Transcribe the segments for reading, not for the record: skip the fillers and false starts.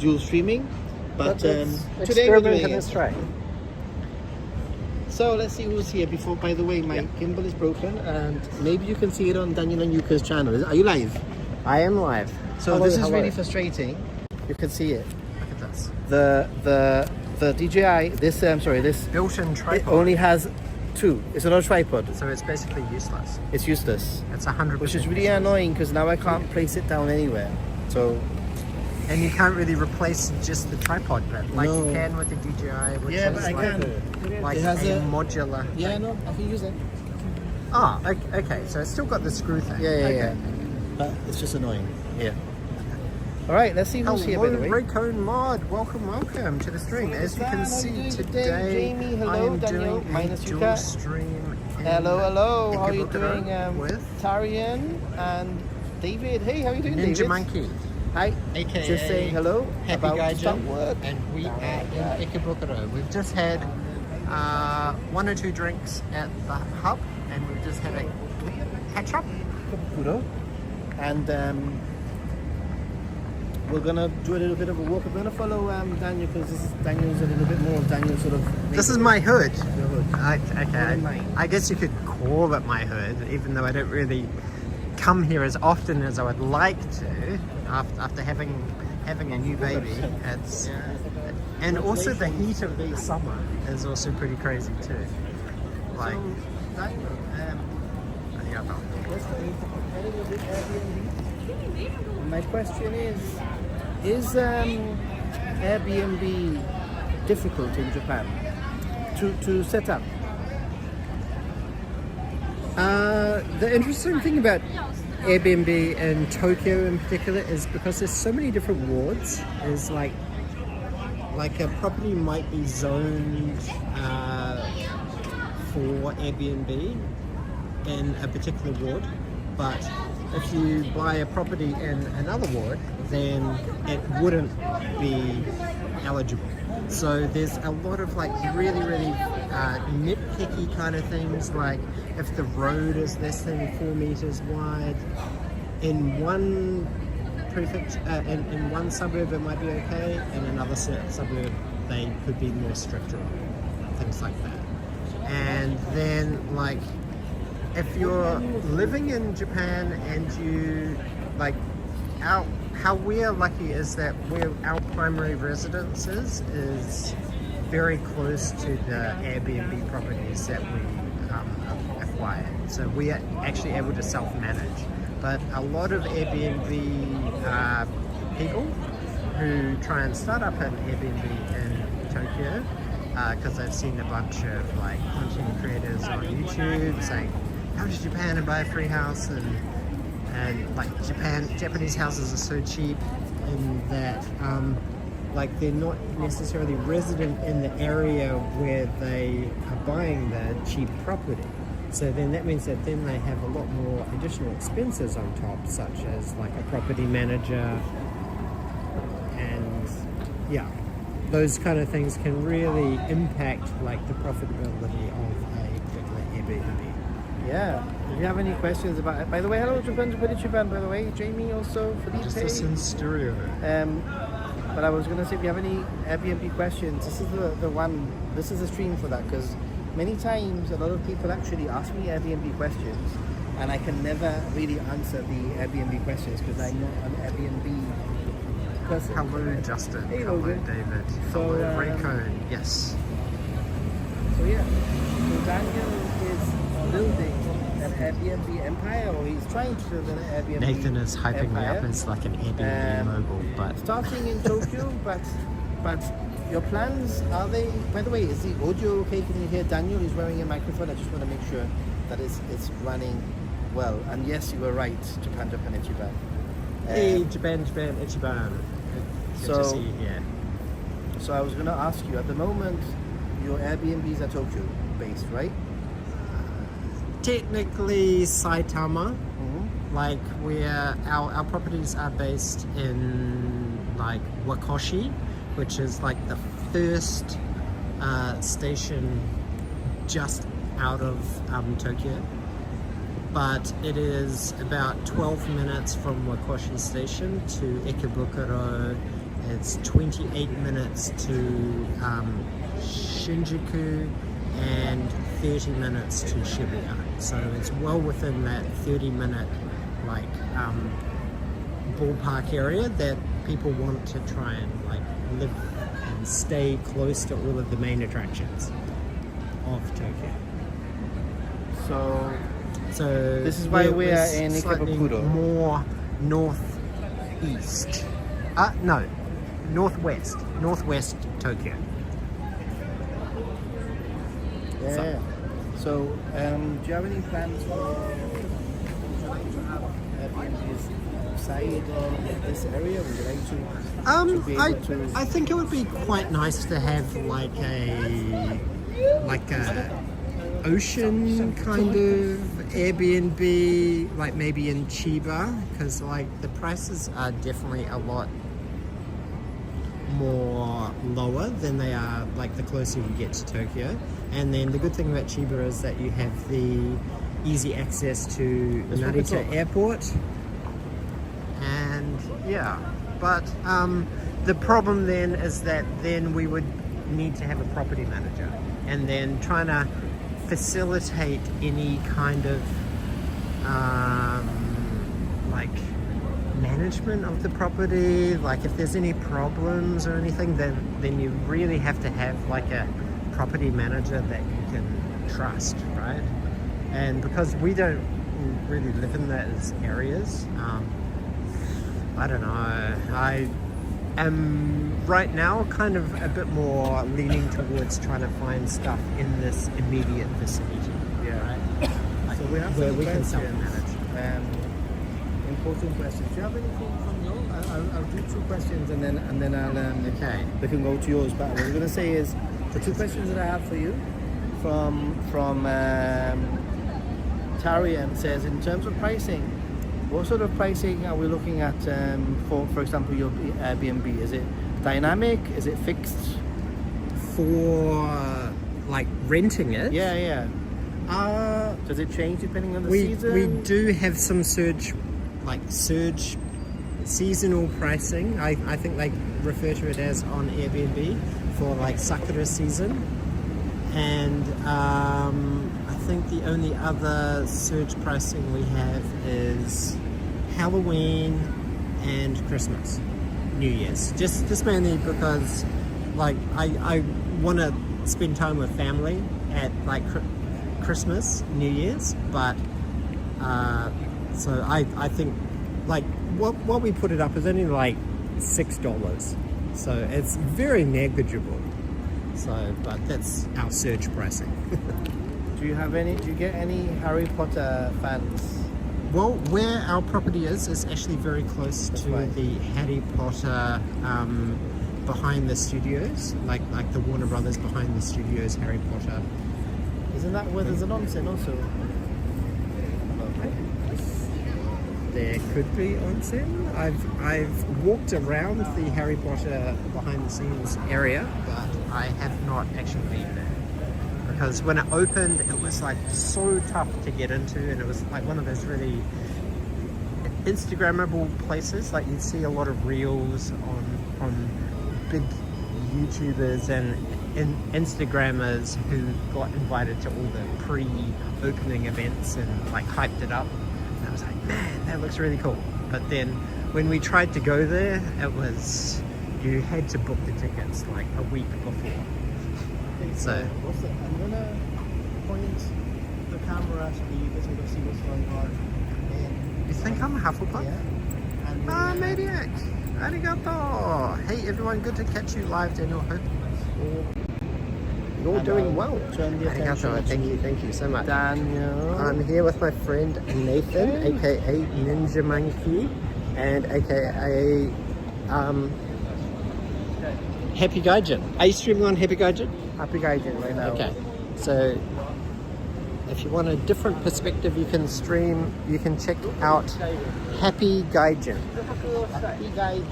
dual streaming, but today we're experiment doing in it. this tray. So let's see who's here. Before, by the way, my gimbal is broken, and maybe you can see it on Daniel and Yuka's channel. Are you live? I am live. So Hello, this is hello. really frustrating. You can see it. Look at this. The DJI. This Built-in it tripod. only has two. It's not a tripod. So it's basically useless. It's useless, It's 100%. which is really annoying because now I can't place it down anywhere. So And you can't really replace just the tripod bit like No. you can with the DJI, which Yeah, is but I like, can. like It has a a- modular. yeah, no, I can use it. Ah, okay. So it's still got the screw thing. Yeah, Okay. yeah. But it's just annoying. Yeah. All right, let's see who's here, by the way. Raycone Mod, welcome to the stream. As you How can you see doing today, today, Jamie? Hello, I am Daniel, doing minus a dual Yuka. stream. in Hello. How are you Ikebukuro doing, with Tarian and David? Hey, how are you doing, Ninja David? Monkey, Hi. aka Just saying hello. Happy about Guy to start Jim, work. and we are in Ikebukuro. We've just had 1 or 2 drinks at the hub, and we've just had a catch up. Ikebukuro. And we're gonna do a little bit of a walk. We're gonna follow Daniel because this is Daniel's a little bit more. Daniel sort of. This is my hood. Your hood. Okay, mine. I guess you could call it my hood, even though I don't really come here as often as I would like to after having a new baby. It's and also the heat of the summer is also pretty crazy too. Like, So, Daniel, let's go into Airbnb. My question is Airbnb difficult in Japan to set up? the interesting thing about Airbnb in Tokyo in particular is because there's so many different wards, is like a property might be zoned for Airbnb in a particular ward, but if you buy a property in another ward, then it wouldn't be eligible. So there's a lot of like really nitpicky kind of things, like if the road is less than 4 meters wide in one prefecture, in one suburb it might be okay, in another suburb they could be more stricter on things like that. And then like if you're living in Japan and you like how we're lucky is that where our primary residence is very close to the Airbnb properties that we acquired. So we are actually able to self-manage. But a lot of Airbnb people who try and start up an Airbnb in Tokyo, because I've seen a bunch of like content creators on YouTube saying, "Come to Japan and buy a free house," and like Japanese houses are so cheap, in that like they're not necessarily resident in the area where they are buying the cheap property. So then that means that then they have a lot more additional expenses on top, such as like a property manager, and yeah, those kind of things can really impact like the profitability of a particular Airbnb. Yeah. If you have any questions about it, by the way, hello Japan, by the way, Jamie also, Felipe. Just this in stereo. But I was gonna say, if you have any Airbnb questions, this is the one. This is a stream for that, because many times a lot of people actually ask me Airbnb questions, and I can never really answer the Airbnb questions because I'm not an Airbnb person. Hello Justin. Hey, Hello Logan. David. So, Hello Raycone. Yes. So yeah, so Daniel is building an Airbnb empire, or he's trying to build an Airbnb. Nathan is hyping me empire. up as like an Airbnb mogul, but Starting in Tokyo, but your plans, are they, by the way, is the audio okay? Can you hear Daniel? He's wearing a microphone. I just want to make sure that it's running well. And yes, you were right, Japan, Ichiban. hey, Japan, Ichiban. Good to see you here. So I was going to ask you, at the moment, your Airbnbs are Tokyo based, right? Technically Saitama, like where our properties are based in like Wakoshi, which is like the first station just out of Tokyo, but it is about 12 minutes from Wakoshi station to Ikebukuro It's 28 minutes to Shinjuku and 30 minutes to Shibuya. So it's well within that 30-minute like ballpark area that people want to try and like live and stay close to all of the main attractions of Tokyo. So this is why we are in slightly Ikebukuro. more northeast. No, northwest Tokyo. Yeah. So, do you have any plans for? Would you like to have Airbnbs outside this area? Would you like to be able to? I think it would be quite nice to have like a ocean kind of Airbnb, like maybe in Chiba, because like the prices are definitely a lot more lower than they are like the closer you get to Tokyo. And then the good thing about Chiba is that you have the easy access to Narita Airport. And yeah, but the problem then is that then we would need to have a property manager, and then trying to facilitate any kind of like management of the property, like if there's any problems or anything, then you really have to have like a property manager that you can trust, right? And because we don't really live in those areas, I don't know, I am right now kind of a bit more leaning towards trying to find stuff in this immediate vicinity. Yeah. Right? Like So we have where some we can questions. self-manage. Important questions. Do you have anything from yours? I'll do two questions and then I'll Okay. we can go to yours. But what I was going to say is the two questions that I have for you from Tarian says, in terms of pricing, what sort of pricing are we looking at for example, your Airbnb? Is it dynamic? Is it fixed? For like renting it, Yeah. Does it change depending on the season? we do have some surge seasonal pricing. I think they refer to it as on Airbnb for like Sakura season, and I think the only other surge pricing we have is Halloween and Christmas, New Year's. Just mainly because like I want to spend time with family at like Christmas, New Year's, but so I think like what we put it up is only like $6, so it's very negligible. So, but that's our surge pricing. Do you get any Harry Potter fans? Well, where our property is actually very close to right. the Harry Potter behind the studios, like the Warner Brothers behind the studios Harry Potter. Isn't that where there's an onsen also? There could be onsen. I've walked around the Harry Potter behind the scenes area, but I have not actually been there. Because when it opened, it was like so tough to get into, and it was like one of those really Instagrammable places. Like you'd see a lot of reels on big YouTubers and Instagrammers who got invited to all the pre-opening events and like hyped it up. And I was like, man, that looks really cool. But then when we tried to go there, you had to book the tickets like a week before. So I'm gonna point the camera so that you guys can see what's going on. you think I'm a Hufflepuff? Yeah. And Maniac! Arigato! Hey everyone, good to catch you live, Daniel. Hope you're doing well. Turn the attention Arigato, thank you so much. Daniel. I'm here with my friend Nathan, aka Ninja Monkey, and aka Happy Gaijin. Are you streaming on Happy Gaijin? Happy Gaijin right now. Okay, so if you want a different perspective, you can check out Happy Gaijin. Happy Gaijin.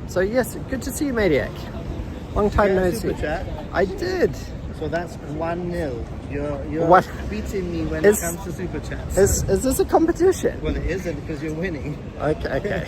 So yes, good to see you, Maniac. Long time no see. Super chat. I did. So that's 1-0. You're What? beating me when Is- it comes to super chats. Is this a competition? Well, it isn't because you're winning. Okay.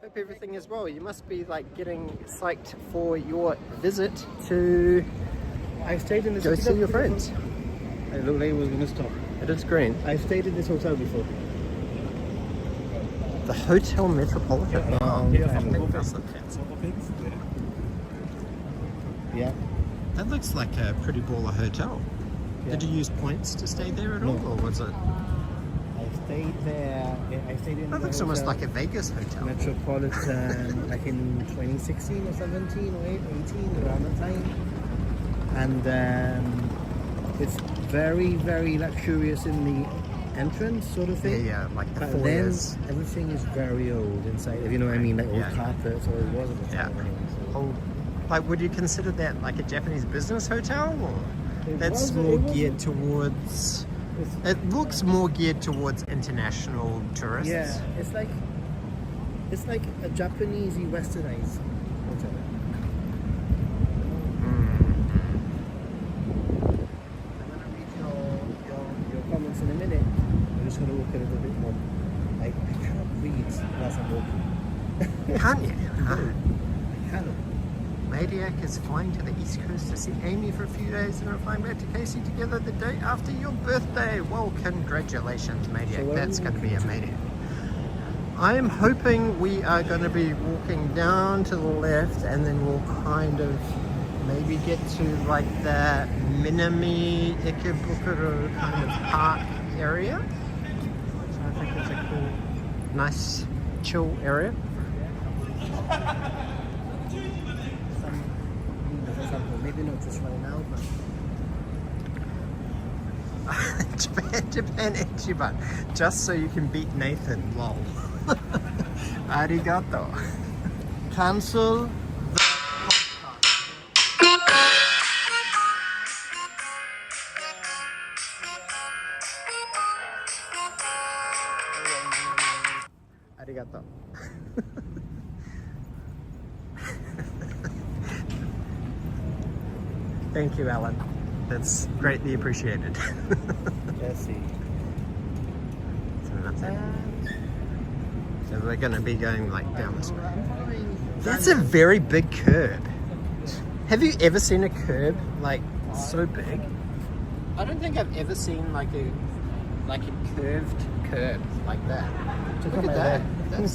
Hope everything is well. You must be like getting psyched for your visit to I stayed in this. go see your friends. It looked like it was going to stop. It is green. I stayed in this hotel before. The Hotel Metropolitan. Yeah. That looks like a pretty baller hotel. Yeah. Did you use points to stay there at No. all, or was it? I stayed there. I stayed in. That the looks almost hotel like a Vegas hotel. Metropolitan, like in 2016 or 17 or 18, around that time. And it's very, very luxurious in the entrance, sort of thing. Yeah, like the But foyers. then everything is very old inside. If you know what I mean, like old Yeah. carpets, or it was at the Yeah. time. Anyway, so. Oh, like, would you consider that like a Japanese business hotel, or It that's was- more it was- geared towards? It's- It looks more geared towards international tourists. Yeah, it's like a Japanesey westernized hotel. I'm gonna read your comments in a minute. I'm just gonna walk a little bit more. I cannot read whilst I'm walking. Can't you? I cannot. Maniac is flying to the East Coast to see Amy for a few days and are flying back to Casey together the day after your birthday. Well, congratulations, Maniac. So where are That's we going to be walking a to? Maniac. I'm hoping we are going to be walking down to the left, and then we'll kind of maybe get to like the Minami Ikebukuro kind of park area. So I think it's a cool, nice, chill area. For example, maybe not just right now, but Japan Ichiban, just so you can beat Nathan, lol. Arigato. cancel. Arigato. Thank you, Alan. That's greatly appreciated. Let's see. So that's it. So we're going to be going like down this way. That's a very big curb. Have you ever seen a curb like so big? I don't think I've ever seen like a curved curb like that. Look Look at at my that. leg.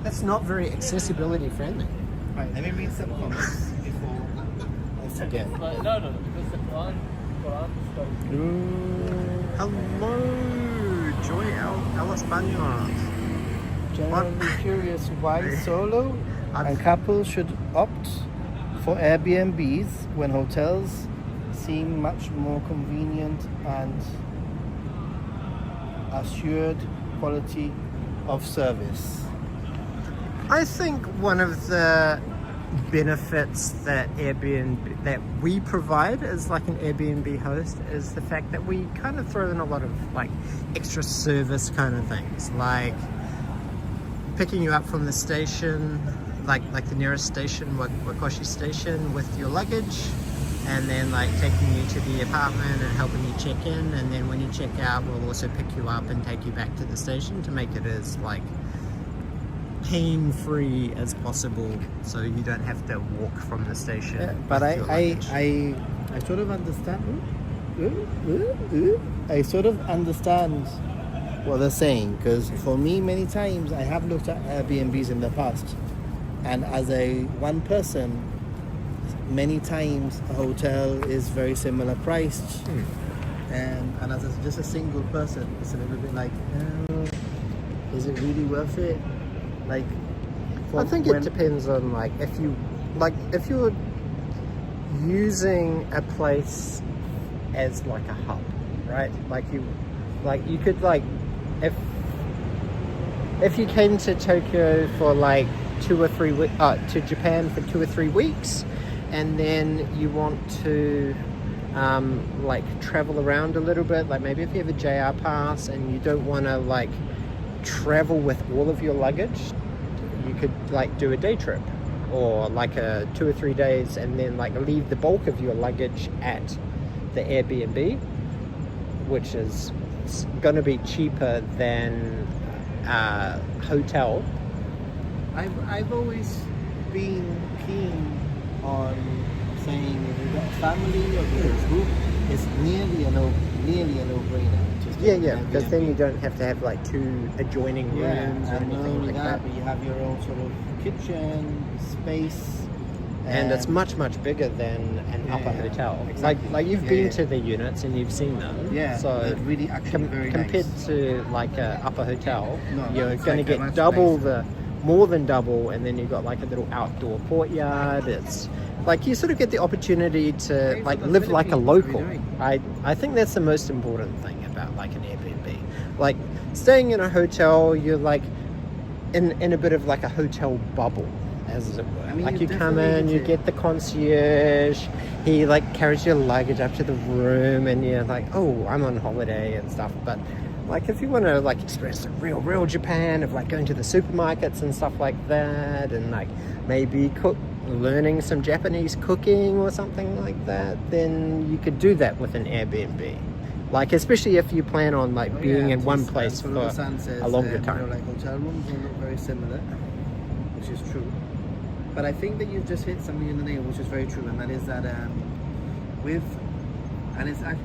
That's not very accessibility friendly. Right, let me read some comments before I forget. No, because the Quran Hello, Joy Alice Banyard. Generally curious why solo I've- and couples should opt for Airbnbs when hotels seem much more convenient and assured quality of service. I think one of the benefits that Airbnb that we provide as like an Airbnb host is the fact that we kind of throw in a lot of like extra service kind of things, like picking you up from the station, like the nearest station, Wakoshi station, with your luggage, and then like taking you to the apartment and helping you check in, and then when you check out we'll also pick you up and take you back to the station to make it as like pain-free as possible, so you don't have to walk from the station. Yeah, but with your luggage. I sort of understand. I sort of understand what they're saying, because for me, many times I have looked at Airbnbs in the past, and as a one person, many times a hotel is very similar priced, and as just a single person, it's a little bit like, is it really worth it? Like, I think it depends on like if you're using a place as like a hub, right? Like you could like if you came to Tokyo for like 2 or 3 weeks, to Japan for 2 or 3 weeks, and then you want to like travel around a little bit, like maybe if you have a JR pass and you don't want to like travel with all of your luggage, you could like do a day trip or like a 2 or 3 days and then like leave the bulk of your luggage at the Airbnb, which is going to be cheaper than a hotel, I've always been keen on saying if you've got a family or you've got a group, it's nearly a no-brainer. Because then you don't have to have like two adjoining rooms or and not anything only like that. but you have your own sort of kitchen space, And it's much bigger than an upper hotel. Exactly. Like you've been to the units and you've seen them. Yeah, So they're really actually very compared nice. to like a upper hotel, No, you're it's going like to a get much double nicer. more than double, and then you've got like a little outdoor courtyard. It's like you sort of get the opportunity to Great like for the live like a Philippines, local. really. I think that's the most important thing about like an Airbnb. Like staying in a hotel, you're like in a bit of like a hotel bubble, as it were. I mean, like you you come definitely in, need you to- get the concierge, he like carries your luggage up to the room, and you're like, oh, I'm on holiday and stuff. But like if you want to like experience the real Japan of like going to the supermarkets and stuff like that, and like maybe learning some Japanese cooking or something like that, then you could do that with an Airbnb. Like especially if you plan on like being in one place for a longer time. Like hotel rooms all look very similar, which is true. But I think that you've just hit something in the nail, which is very true, and that is that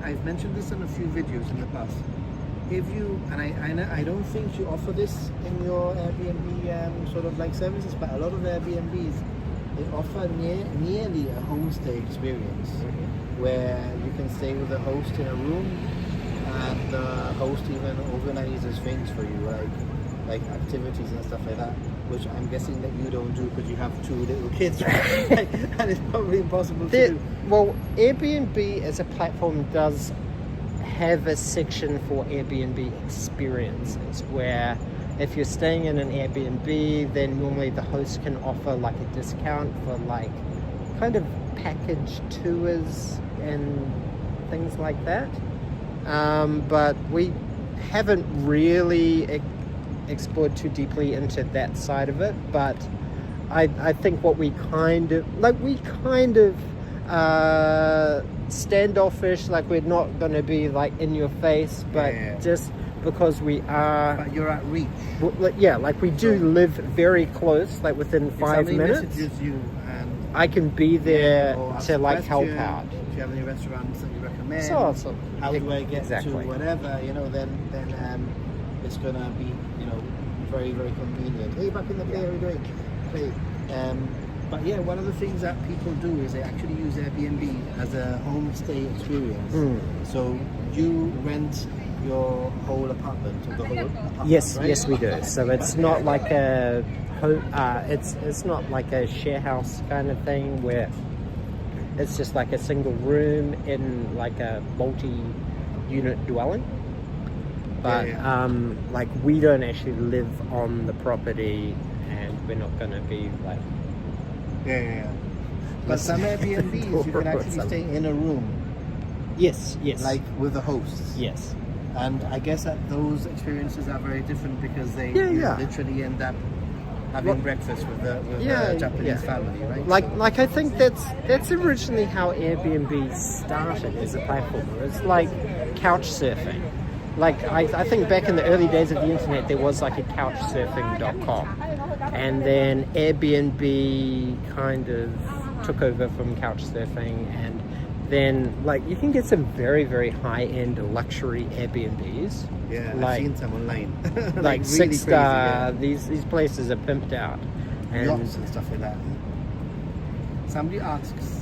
I've mentioned this in a few videos in the past. If you I don't think you offer this in your Airbnb sort of like services, but a lot of Airbnbs they offer nearly a homestay experience where you can stay with a host in a room, and the host even organizes things for you, like activities and stuff like that, which I'm guessing that you don't do because you have two little kids, right? And it's probably impossible to do. Well, Airbnb as a platform does have a section for Airbnb experiences where if you're staying in an Airbnb, then normally the host can offer like a discount for like kind of package tours and things like that. But we haven't really explored too deeply into that side of it. But I think what we kind of standoffish, like we're not going to be like in your face, but just because we are. But you're at reach. Like we do live very close, like within 5 minutes. If somebody messages you and I can be there or ask to a like help question, out. if you have any restaurants that you recommend, So how do I get exactly. to whatever, then it's gonna be, very, very convenient. Hey, back in the day, how are you doing? Hey, but yeah, one of the things that people do is they actually use Airbnb as a homestay experience. So you rent your whole apartment, or the whole apartment, Yes, right? yes, we do. So it's not like a it's not like a share house kind of thing where it's just like a single room in like a multi-unit dwelling. But like we don't actually live on the property, and we're not going to be like. But some Airbnbs you can actually stay in a room, Yes. like with the hosts. Yes. And I guess that those experiences are very different because they Yeah. literally end up having breakfast with the Japanese family, right? Like I think that's originally how Airbnb started as a platform. It's like couch surfing. Like I think back in the early days of the internet there was like a couchsurfing.com, and then Airbnb kind of took over from couchsurfing, and then like you can get some very, very high-end luxury Airbnbs. Yeah, like, I've seen some online. like really 6-star. crazy, These places are pimped out. yeah. Yachts and stuff like that. Somebody asks,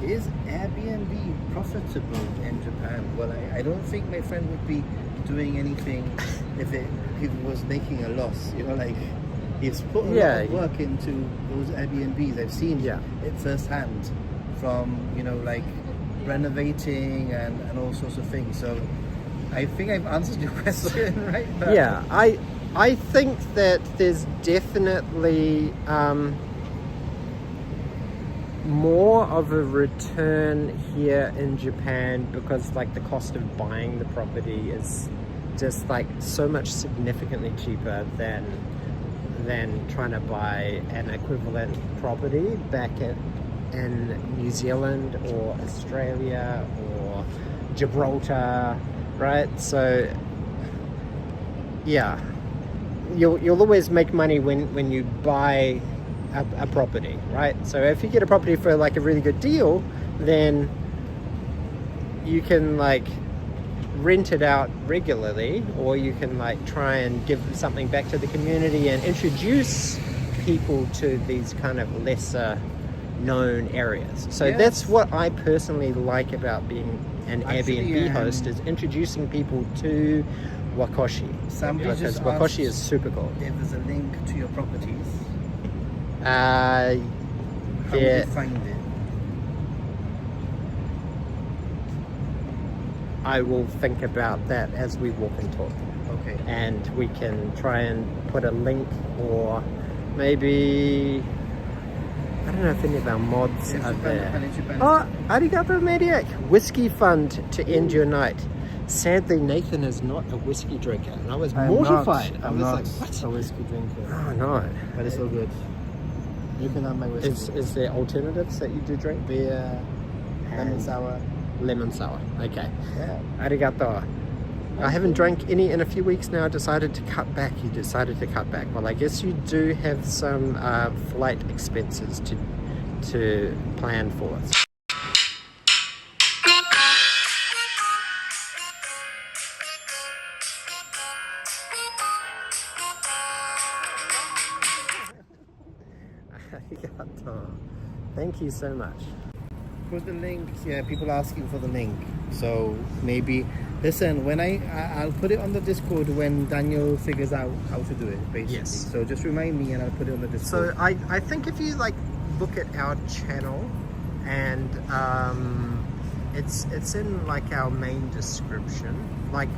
is Airbnb profitable in Japan? Well, I don't think my friend would be doing anything if it was making a loss. Like he's put a lot of work into those Airbnbs. I've seen it firsthand from like renovating and all sorts of things. So I think I've answered your question, right? But yeah, I think that there's definitely more of a return here in Japan because like the cost of buying the property is just like so much significantly cheaper than trying to buy an equivalent property back in New Zealand or Australia or Gibraltar, right? So yeah, you'll always make money when you buy a property, right? So if you get a property for like a really good deal, then you can like rent it out regularly, or you can like try and give something back to the community and introduce people to these kind of lesser known areas. So Yes. that's what I personally like about being an Actually, Airbnb host, is introducing people to Wakoshi, Somebody because just Wakoshi asked is super cool. if there's a link to your properties. Uh, How would yeah, you find it? I will think about that as we walk and talk, Okay. and we can try and put a link, or maybe I don't know if any of our mods are there. Oh, arigato maniac! Whiskey fund to end your night. Sadly, Nathan is not a whiskey drinker, and I was mortified. I'm was not like, what? a whiskey drinker. Oh no! But it's all good. You can have my whiskey. Is there alternatives that you do drink? Beer, lemon And sour. lemon sour. Okay. Yeah. Arigato. I haven't drank any in a few weeks now. Decided to cut back. You decided to cut back. Well, I guess you do have some flight expenses to plan for. Arigato. Thank you so much. Put the link. Yeah, people are asking for the link. So maybe listen. When I'll put it on the Discord when Daniel figures out how to do it. Basically. Yes. So just remind me, and I'll put it on the Discord. So I think if you like look at our channel, and it's in like our main description, like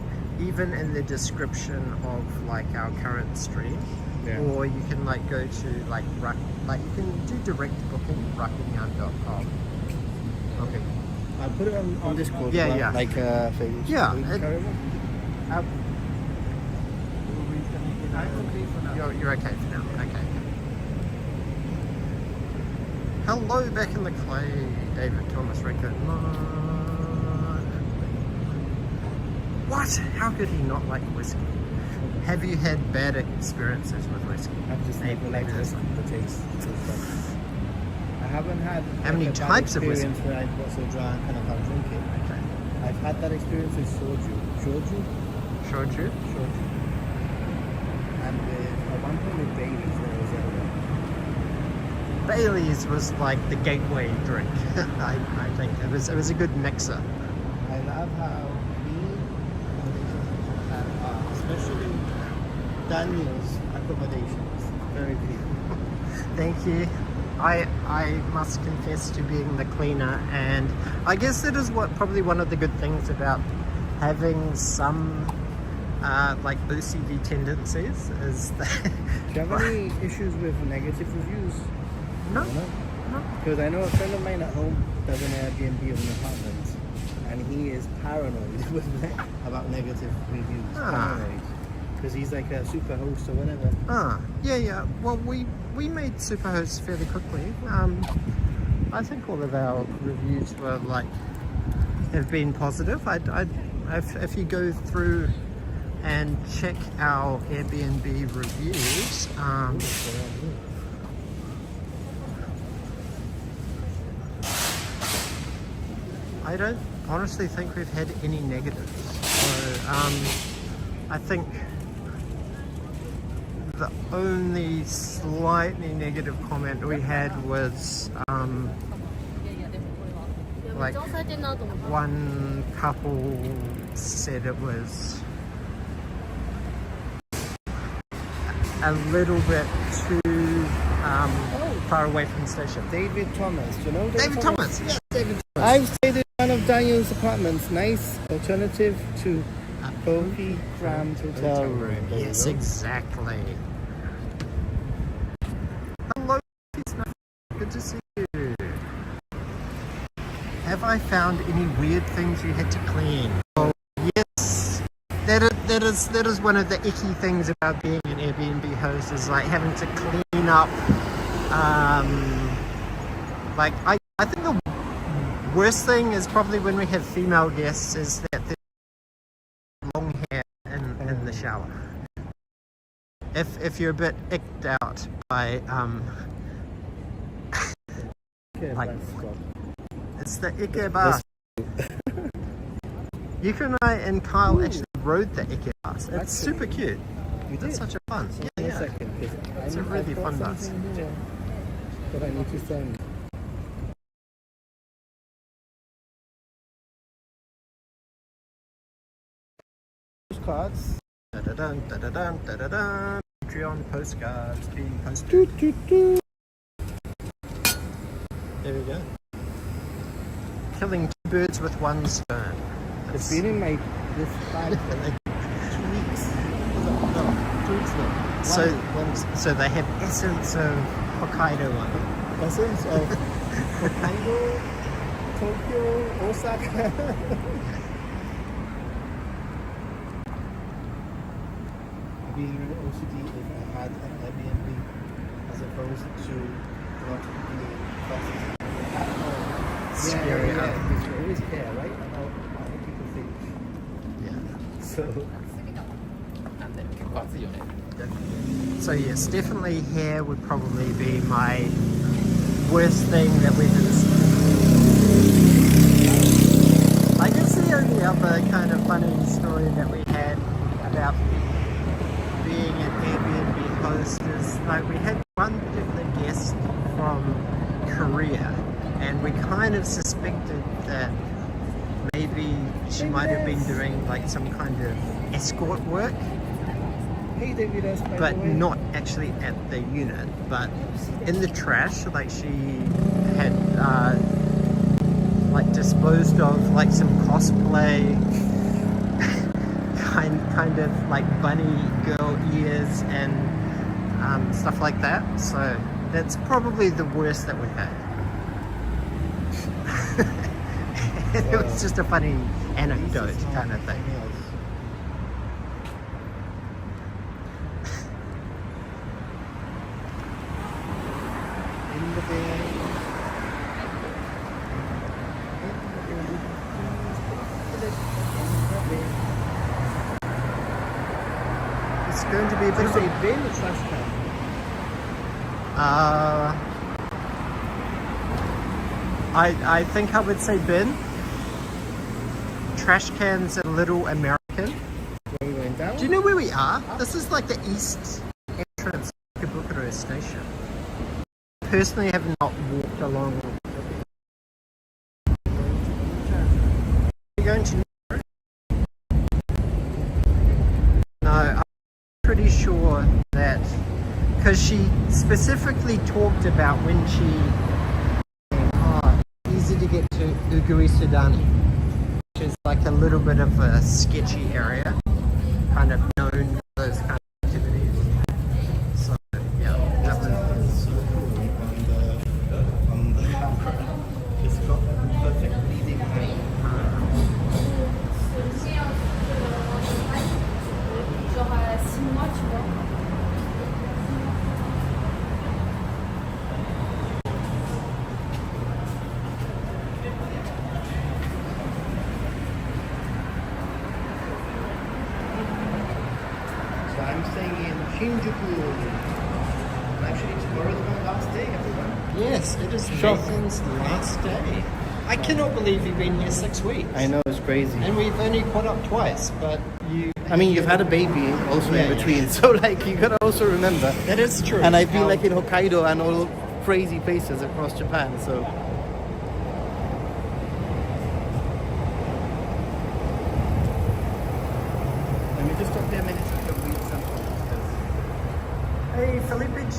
even in the description of like our current stream. Yeah. Or you can like go to like you can do direct booking, rakkinyan.com. Okay. I'll put it on Discord. Yeah, right? yeah. Like Facebook. Yeah, Will you it- carry on? You're okay for now. Okay. Hello, back in the clay, David Thomas Rickett. What? How could he not like whiskey? Have you had bad experiences with whiskey? I've just never liked this the taste. I haven't had. How many a bad types of whiskey? experience where I got so drunk and I can't drink it. Okay. I've had that experience with soju. Shoju? Soju. And at one point with Baileys when I was younger. Bailey's was like the gateway drink. I think it was a good mixer. I love how clean accommodations are, especially Daniel's accommodations. Very clean. Thank you. I must confess to being the cleaner, and I guess that is probably one of the good things about having some like OCD tendencies, is that Do you have any issues with negative reviews? no. Because I know a friend of mine at home does an Airbnb of an apartment, and he is paranoid about negative reviews. Ah. Paranoid. Because he's like a super host or whatever. Yeah. Well, we made Superhost fairly quickly. I think all of our reviews were have been positive. If you go through and check our Airbnb reviews, I don't honestly think we've had any negatives. So I think the only slightly negative comment we had was like one couple said it was a little bit too far away from the station. David Thomas. Do you know David Thomas. Yes, David Thomas. I've stayed in one of Daniel's apartments. Nice alternative to Hoppy crammed hotel room. There you Yes, go. exactly. Hello, good to see you. Have I found any weird things you had to clean? Oh, yes. That is one of the icky things about being an Airbnb host, is like having to clean up. I think the worst thing is probably when we have female guests, is that they're long hair in the shower. if you're a bit icked out by Okay, like that's cool. it's the Ikebukuro. Yuka and I and Kyle actually rode the Ikebukuro. It's Actually, super cute. You did? It's such a fun. Wait Yeah, a yeah. second, 'cause It's a I've really got fun bus. something here that I need to send. Postcards. Da-da-dun, da-da-dun, da-da-dun. Patreon postcards being posted. Toot, toot, toot. There we go. Killing two birds with one stone. It's been in my this bag for like 2 weeks. No, 2 weeks now. So they have essence of Hokkaido on it. Essence of Hokkaido, Tokyo, Osaka. I'd be really OCD if I had an Airbnb as opposed to not being processed. Scary, huh? Because you always care, right? About what people think. Yeah. So, なんで結構暑いよね。 So yes, definitely hair would probably be my worst thing that we did. I guess the only other kind of funny story that we had about being an Airbnb host is like we had one particular guest from Korea and we kind of suspected that maybe she might have been doing like some kind of escort work, hey David, by but the way. not actually at the unit, but in the trash. Like she had like disposed of like some cosplay kind of like bunny girl ears and stuff like that. So that's probably the worst that we had. It was just a funny anecdote kind of thing. In the bed. It's going to be a bit of Is it a a bin or trash can? I think I would say bin. Trash can's a little American. Where we went down? Do you know where we are? This is like the east entrance of Ikebukuro station. Personally, I have not walked along. We're going to. No, I'm pretty sure that because she specifically talked about when she easy to get to Uguri Sudani, which is like a little bit of a sketchy area, kind of known for those kind of activities. So yeah, that was So cool on the camera. It's got a perfect leading line. Genre 6 mois, tu vois. So I'm staying in Shinjuku. And actually tomorrow's my last day, everyone. yes, it is Shock. Nathan's last day. I cannot believe you've been here 6 weeks. I know, it's crazy. And we've only caught up twice, but you. I mean, you've had a baby also Yeah, in between, so like you gotta also remember. That is true. And I've been Our- like in Hokkaido and all crazy places across Japan, so. Let me just stop there a minute to go read something. Hey, Felipe G.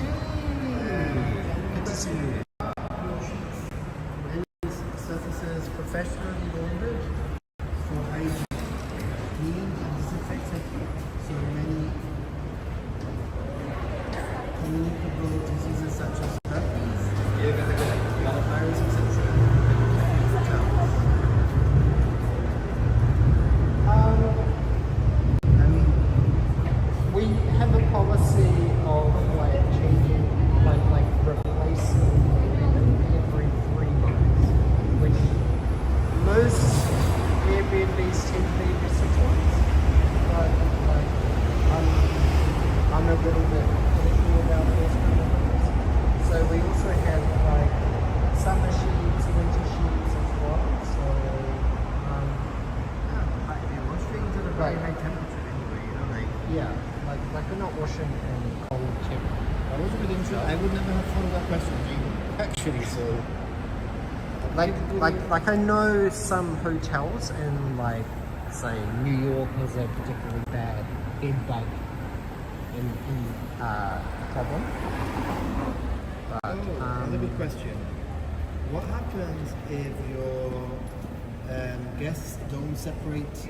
Good to see you. These surfaces professionally laundered for hygiene, clean and disinfectant. So many communicable diseases such as herpes, virus, etc. I mean, We have a policy of like changing, like replacing every 3 months, which most Airbnbs tend to be every 6 months. But like, I'm a little about those kind of things. So we also have like summer sheets, winter sheets as well. So Wash things at a very high temperature anyway, you know, like. yeah, like we're not washing in cold temperature. That was a good intro. I would never have thought of that question, actually, so. Like I know some hotels in like say New York has a particularly bad bed bug problem. But Another good question. What happens if your guests don't separate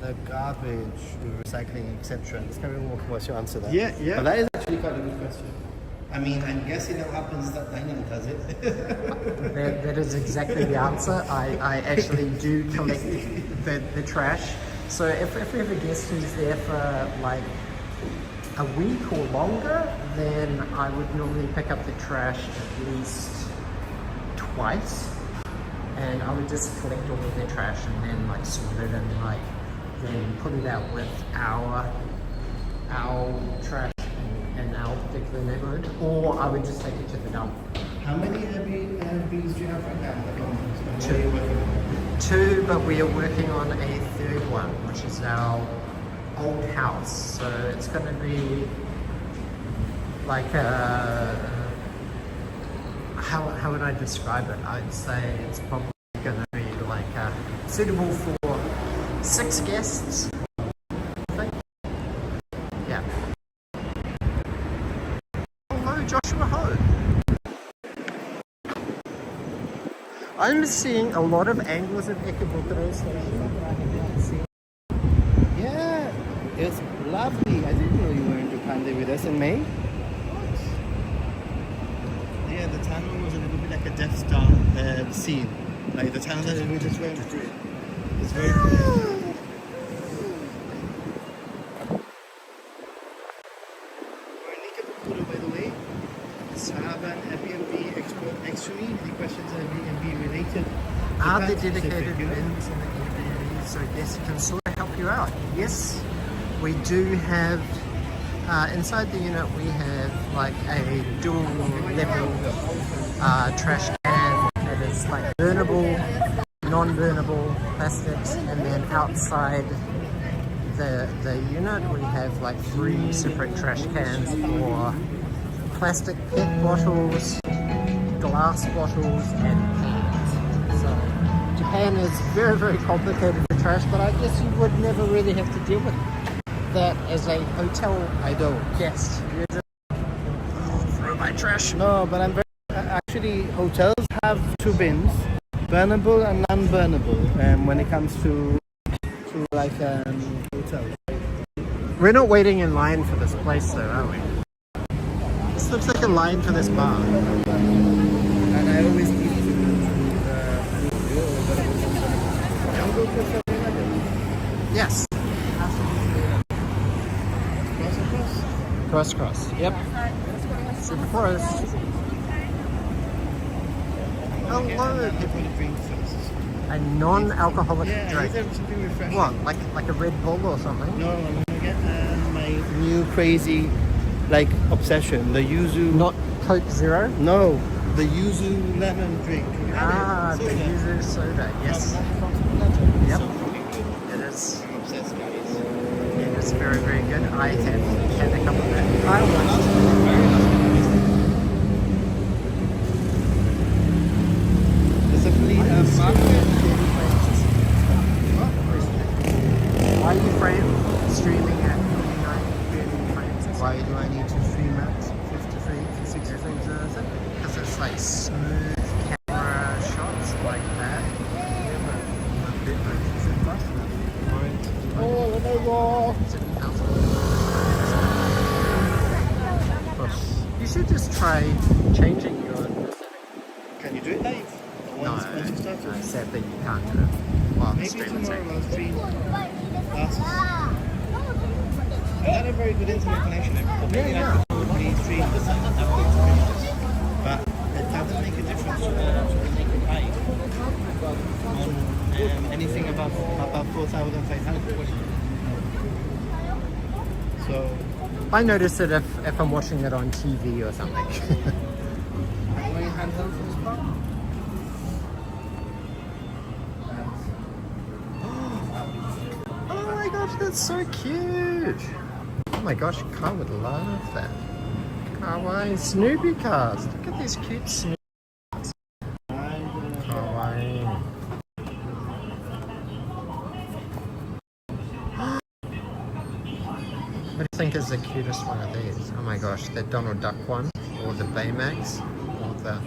the garbage with recycling, etc.? Let's carry on walking whilst you answer that. Yeah, yeah. But that is actually quite a good question. I mean, I'm guessing what happens is that dining does it. that is exactly the answer. I actually do collect the trash. So if we have a guest who's there for like a week or longer, then I would normally pick up the trash at least twice, and I would just collect all of their trash and then like sort it and like then put it out with our trash in our particular neighborhood, or I would just take it to the dump. How many Airbnbs do you have right now at the moment? Two, but we are working on a third one, which is our old house. So it's going to be like how would I describe it? I'd say it's probably going to be like suitable for 6 guests. I think. Yeah. Hello, Joshua Ho. I'm seeing a lot of anglers at Ikebukuro station that I have not seen. Yeah, it's lovely. I didn't know you were in Japan Day with us in May. Yeah, the tunnel was a little bit like a Death Star scene. Like the tunnel that we just went through. It's very cool. We're in Ikebukuro, by the way. So I have an Airbnb expert next to me. Any questions Airbnb related? Are Japan there specific, dedicated you know? bins in the Airbnb so guests can sort of help you out? Yes, we do have, inside the unit we have like a dual level trash can that is like burnable, non-burnable plastics, and then outside the unit we have like 3 separate trash cans for plastic PET bottles, glass bottles, and cans. So Japan is very, very complicated for trash, but I guess you would never really have to deal with that as a hotel guest. You just throw my trash. No, but I'm very. Actually, hotels have 2 bins, burnable and non-burnable. When it comes to like hotels. We're not waiting in line for this place, though, are we? This looks like a line for this bar. And I always keep Yes. Cross. Yep. Super close. Hello. A non-alcoholic drink. Something refreshing. What? Like a Red Bull or something? No, I'm gonna get my new crazy obsession, the yuzu. Not Coke Zero? No, the yuzu lemon drink. The yuzu soda. Yes. Yep. It is. I'm obsessed, guys. It is very, very good. I have had a couple of that. I like There's a fleet of Why are you streaming at 49 frames? Why do I need to stream at 53, 60 frames a second? Because it's like smooth camera shots like that. You should just try changing your. Can you do it live? Once you start No, it? sadly you can't do it while the Maybe stream is tomorrow active. I'll stream classes. I had a very good internet connection. I really like the way stream this but it doesn't make a difference to the naked eye on anything above 4,500. So I notice it if I'm watching it on TV or something. Where your hands on for this part? Oh my gosh, that's so cute! Oh my gosh, Kai would love that. Kawaii Snoopy cars. Look at these cute Snoopy cars. Kawaii. What do you think is the cutest one of these? Oh my gosh, the Donald Duck one, or the Baymax, or the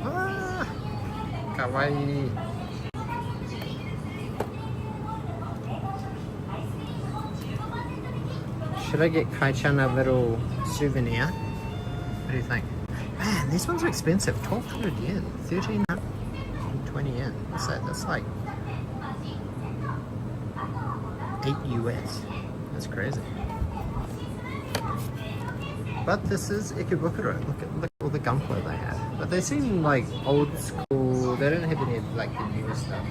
ah, kawaii. Should I get Kai-chan a little souvenir? What do you think? Man, these ones are expensive. 1,200 yen, 1,320 yen. What's that? That's like 8 US. That's crazy. But this is Ikebukuro. Look at all the gunpla they have. But they seem like old school. They don't have any of like the newer stuff.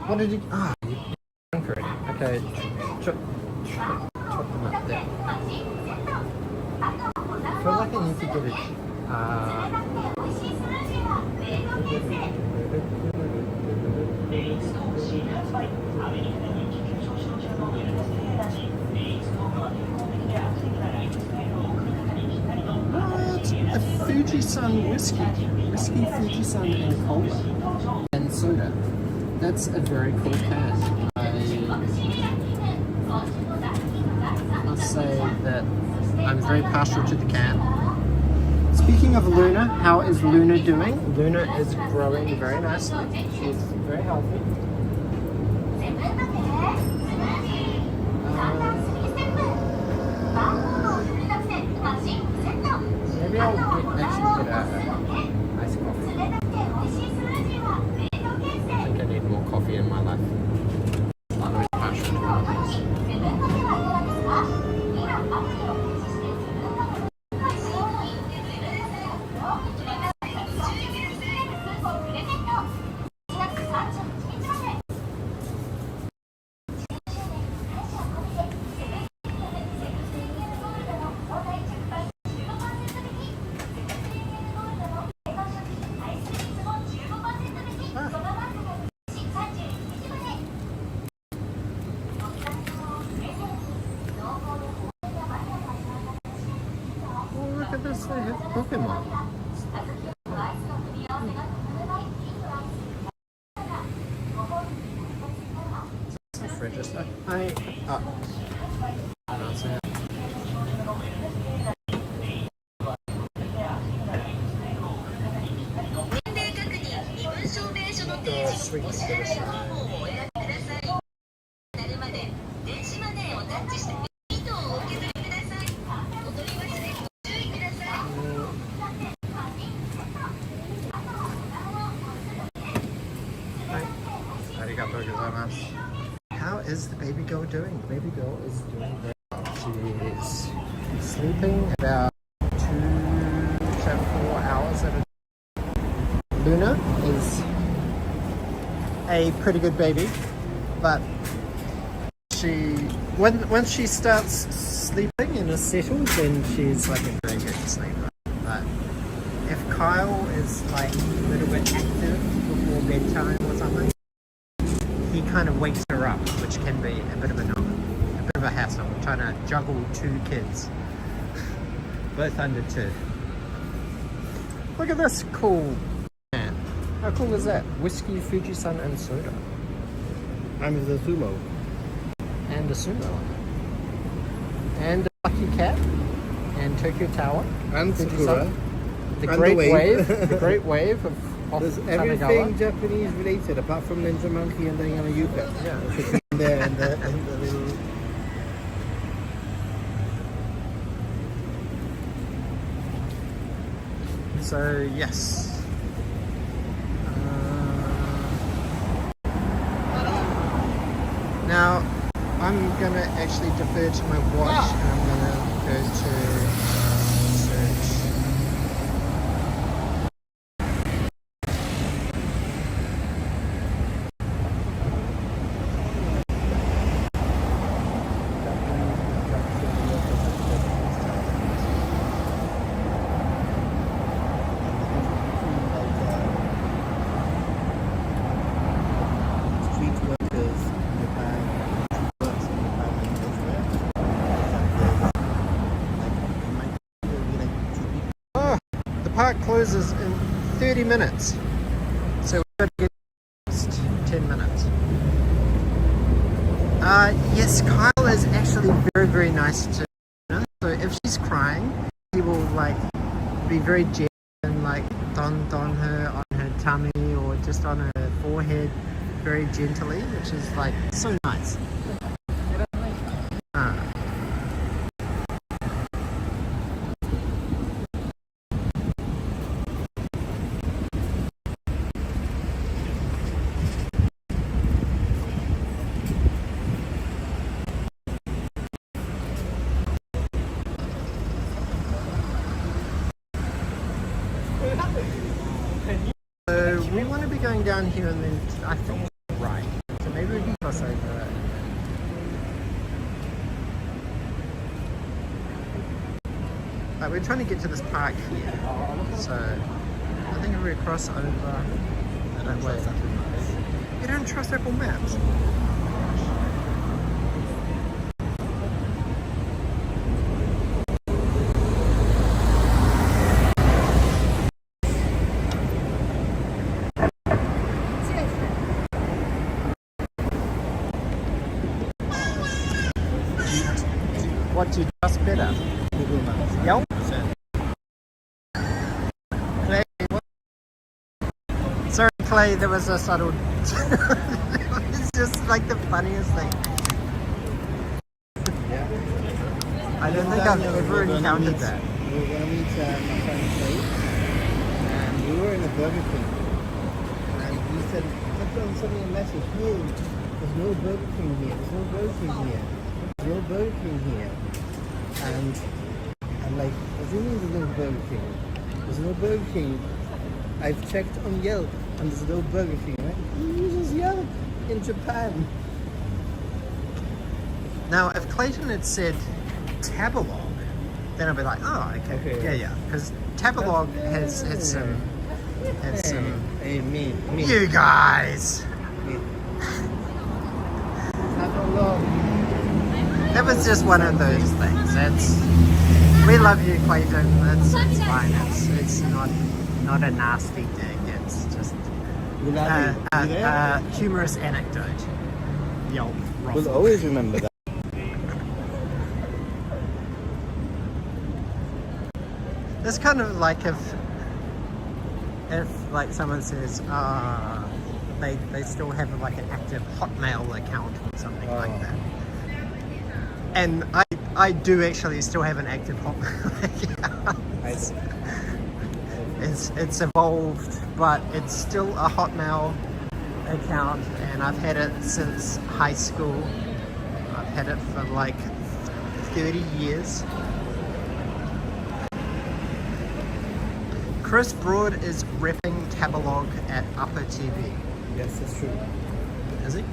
What did you? Ah, you drunk already. Okay, chop them up there. I feel like I need to get it. What? A Fuji-san whiskey. Whiskey Fuji-san and cola. And soda. That's a very cool can. I must say that I'm very partial to the can. Speaking of Luna, how is Luna doing? Luna is growing very nicely. She's very healthy. Maybe I'll actually get a iced coffee. I think I need more coffee in my life. I'm very partial to all this. Look at this, they have Pokemon. Is this register? That's it. Sweet register. How is the baby girl doing? The baby girl is doing very well. She is sleeping about 2 to 4 hours at a time. Luna is a pretty good baby, but once she starts sleeping and is settled, then she's like a very good sleeper. But if Kyle is like a little bit active before bedtime or something, he kind of wakes her up, which can be a bit of a hassle, trying to juggle 2 kids, both under 2. Look at this cool man. How cool is that? Whiskey, Fuji-san, and soda. I'm the sumo. And a sumo. And a lucky cat. And Tokyo Tower. And Fuji-san. Sakura. The And great the wave. The great wave of There's Kanagawa. everything Japanese related apart from Ninja Monkey and Dayana Yuka. Yeah. There and the little... So yes. Now I'm gonna actually defer to my watch and I'm gonna go to search. Yours is in 30 minutes. So we've got to get next 10 minutes. Yes, Kyle is actually very, very nice to her. So if she's crying, he will like be very gentle and like don her on her tummy or just on her forehead very gently, which is like so nice. So we want to be going down here and then I think right. So maybe we can cross over. Like we're trying to get to this park here. So I think if we cross over that way. You don't trust Apple Maps? What do you trust better? Google Maps. Yelp? 100%. Clay, what? Sorry, Clay, there was a subtle. It's just like the funniest thing. Yeah. I don't think I've ever encountered that. We were going to meet my friend Clay, and we were in a Burger King. And he said, sent me a message, hey, there's no Burger King here, there's no Burger King here. There's no Burger King here. And I'm like, what do you mean there's no Burger King? There's no Burger King. I've checked on Yelp and there's no Burger King. Right? He uses Yelp in Japan. Now, if Clayton had said Tabelog, then I'd be like, oh, okay. Yeah. Because Tabelog has some. Hey, me. You guys! Me. Tabelog. That was just one of those things. We love you, Clayton. It's fine. It's not a nasty dig. It's just We love you. You there? Humorous anecdote. Yelp. We'll always remember that. It's kind of like if like someone says, they still have like an active Hotmail account or something like that. And I do actually still have an active Hotmail account. It's evolved, but it's still a Hotmail account, and I've had it since high school. I've had it for like 30 years. Chris Broad is repping Tabelog at Upper TV. Yes, that's true. Is he?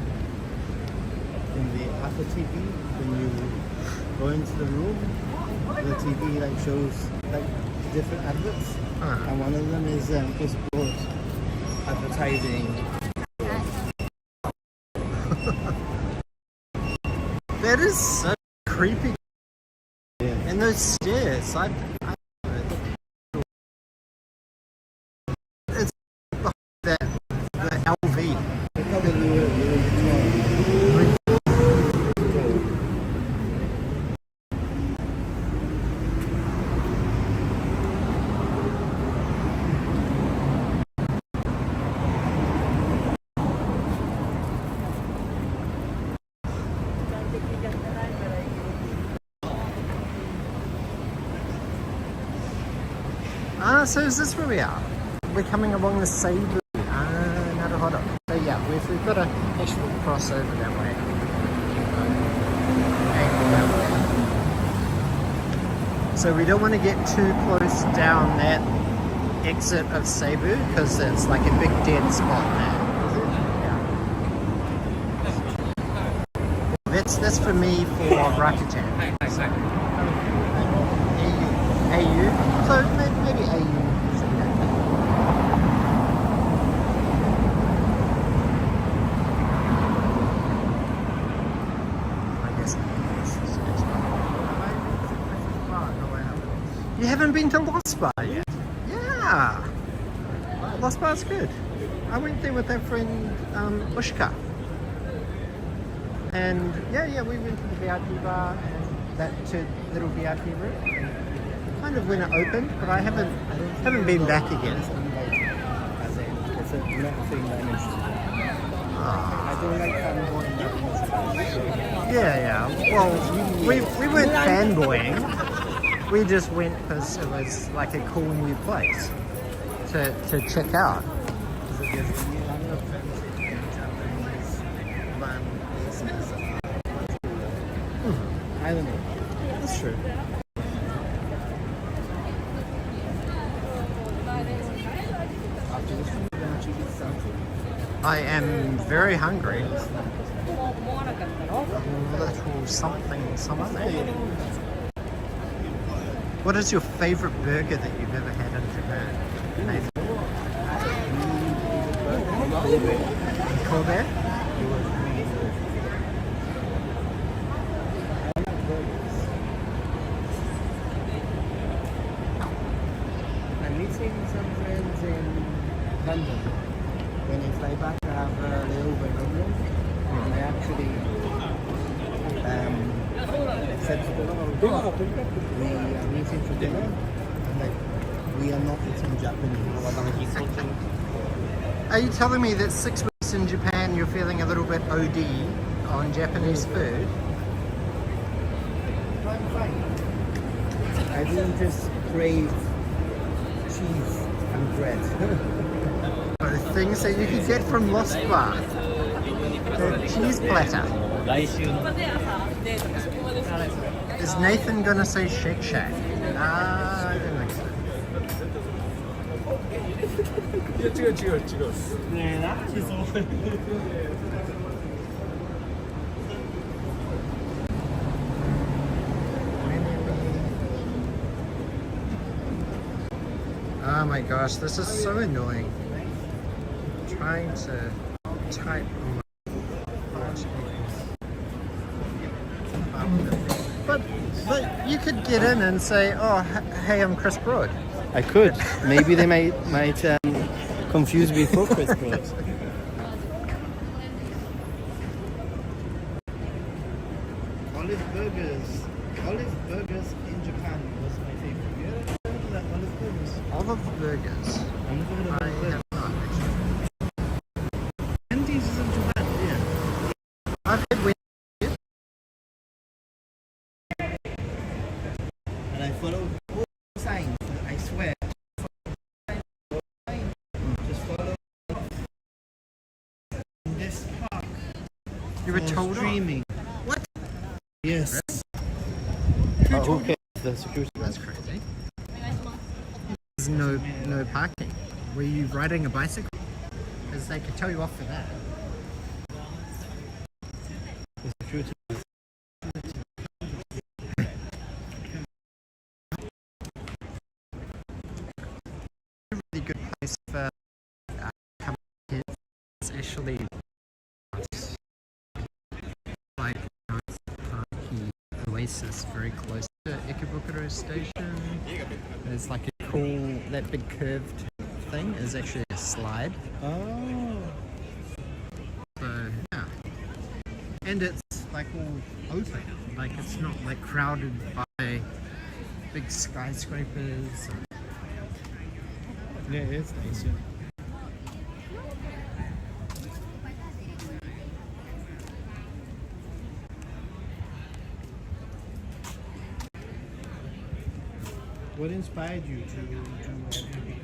In the Apple TV, when you go into the room, the TV like shows like different adverts, and one of them is Chris Broad advertising. That is so creepy. Yeah. And those stairs, it's the LV. They probably will. So is this where we are? We're coming along the Seibu. Naruhodo. So yeah, we've got to actually cross over that way. So we don't want to get too close down that exit of Seibu because it's like a big dead spot there. That's for me for Rakuten. So, AU. So maybe AU. I guess. You haven't been to Lost Bar yet? Yeah. Yeah, Lost Bar's good. I went there with our friend Ushka. And yeah, we went to the VIP bar and that little VIP room. Kind of when it opened, but I haven't been back again. It's a not a thing that I'm interested in. I don't like fanboying that much. Yeah. Well, we weren't fanboying. We just went because it was like a cool new place to check out. I don't know. That's true. After this, we're going to eat something. I am very hungry. Little something. What is your favorite burger that you've ever had in Japan? Nathan? Kobe? I'm meeting some friends in London. When I fly back, I have a layover in London. And I actually said to them, we are meeting for dinner. And like, we are not eating Japanese. Are you telling me that 6 weeks in Japan you're feeling a little bit OD on Japanese food? I'm fine. I didn't just crave cheese and bread. The things that you could get from Lost Bar. The cheese platter. Is Nathan gonna say Shake Shack? I don't think so. Oh my gosh, this is so annoying. I'm trying to type on my but you could get in and say, oh, hey, I'm Chris Broad. I could. Maybe they might confuse me for Chris Broad. Olive burgers in Japan was my favorite. You ever heard of that olive burgers? Olive burgers. I'm looking at I have not actually. Wendy's is in Japan, yeah. I've had Wendy's. And I followed all the signs. I swear. Just follow in this park. You were told off. streaming. What? Yes. Who cares? The security. That's crazy. There's no parking. Were you riding a bicycle? Because they could tell you off for that. The security. A really good place for coming here. It's actually like a nice parky oasis very close to Ikebukuro station. There's like a cool, that big curved thing is actually a slide. Oh. So yeah, and it's like all open. Like it's not like crowded by big skyscrapers. Yeah, it's nice. Yeah. What inspired you to do Airbnb?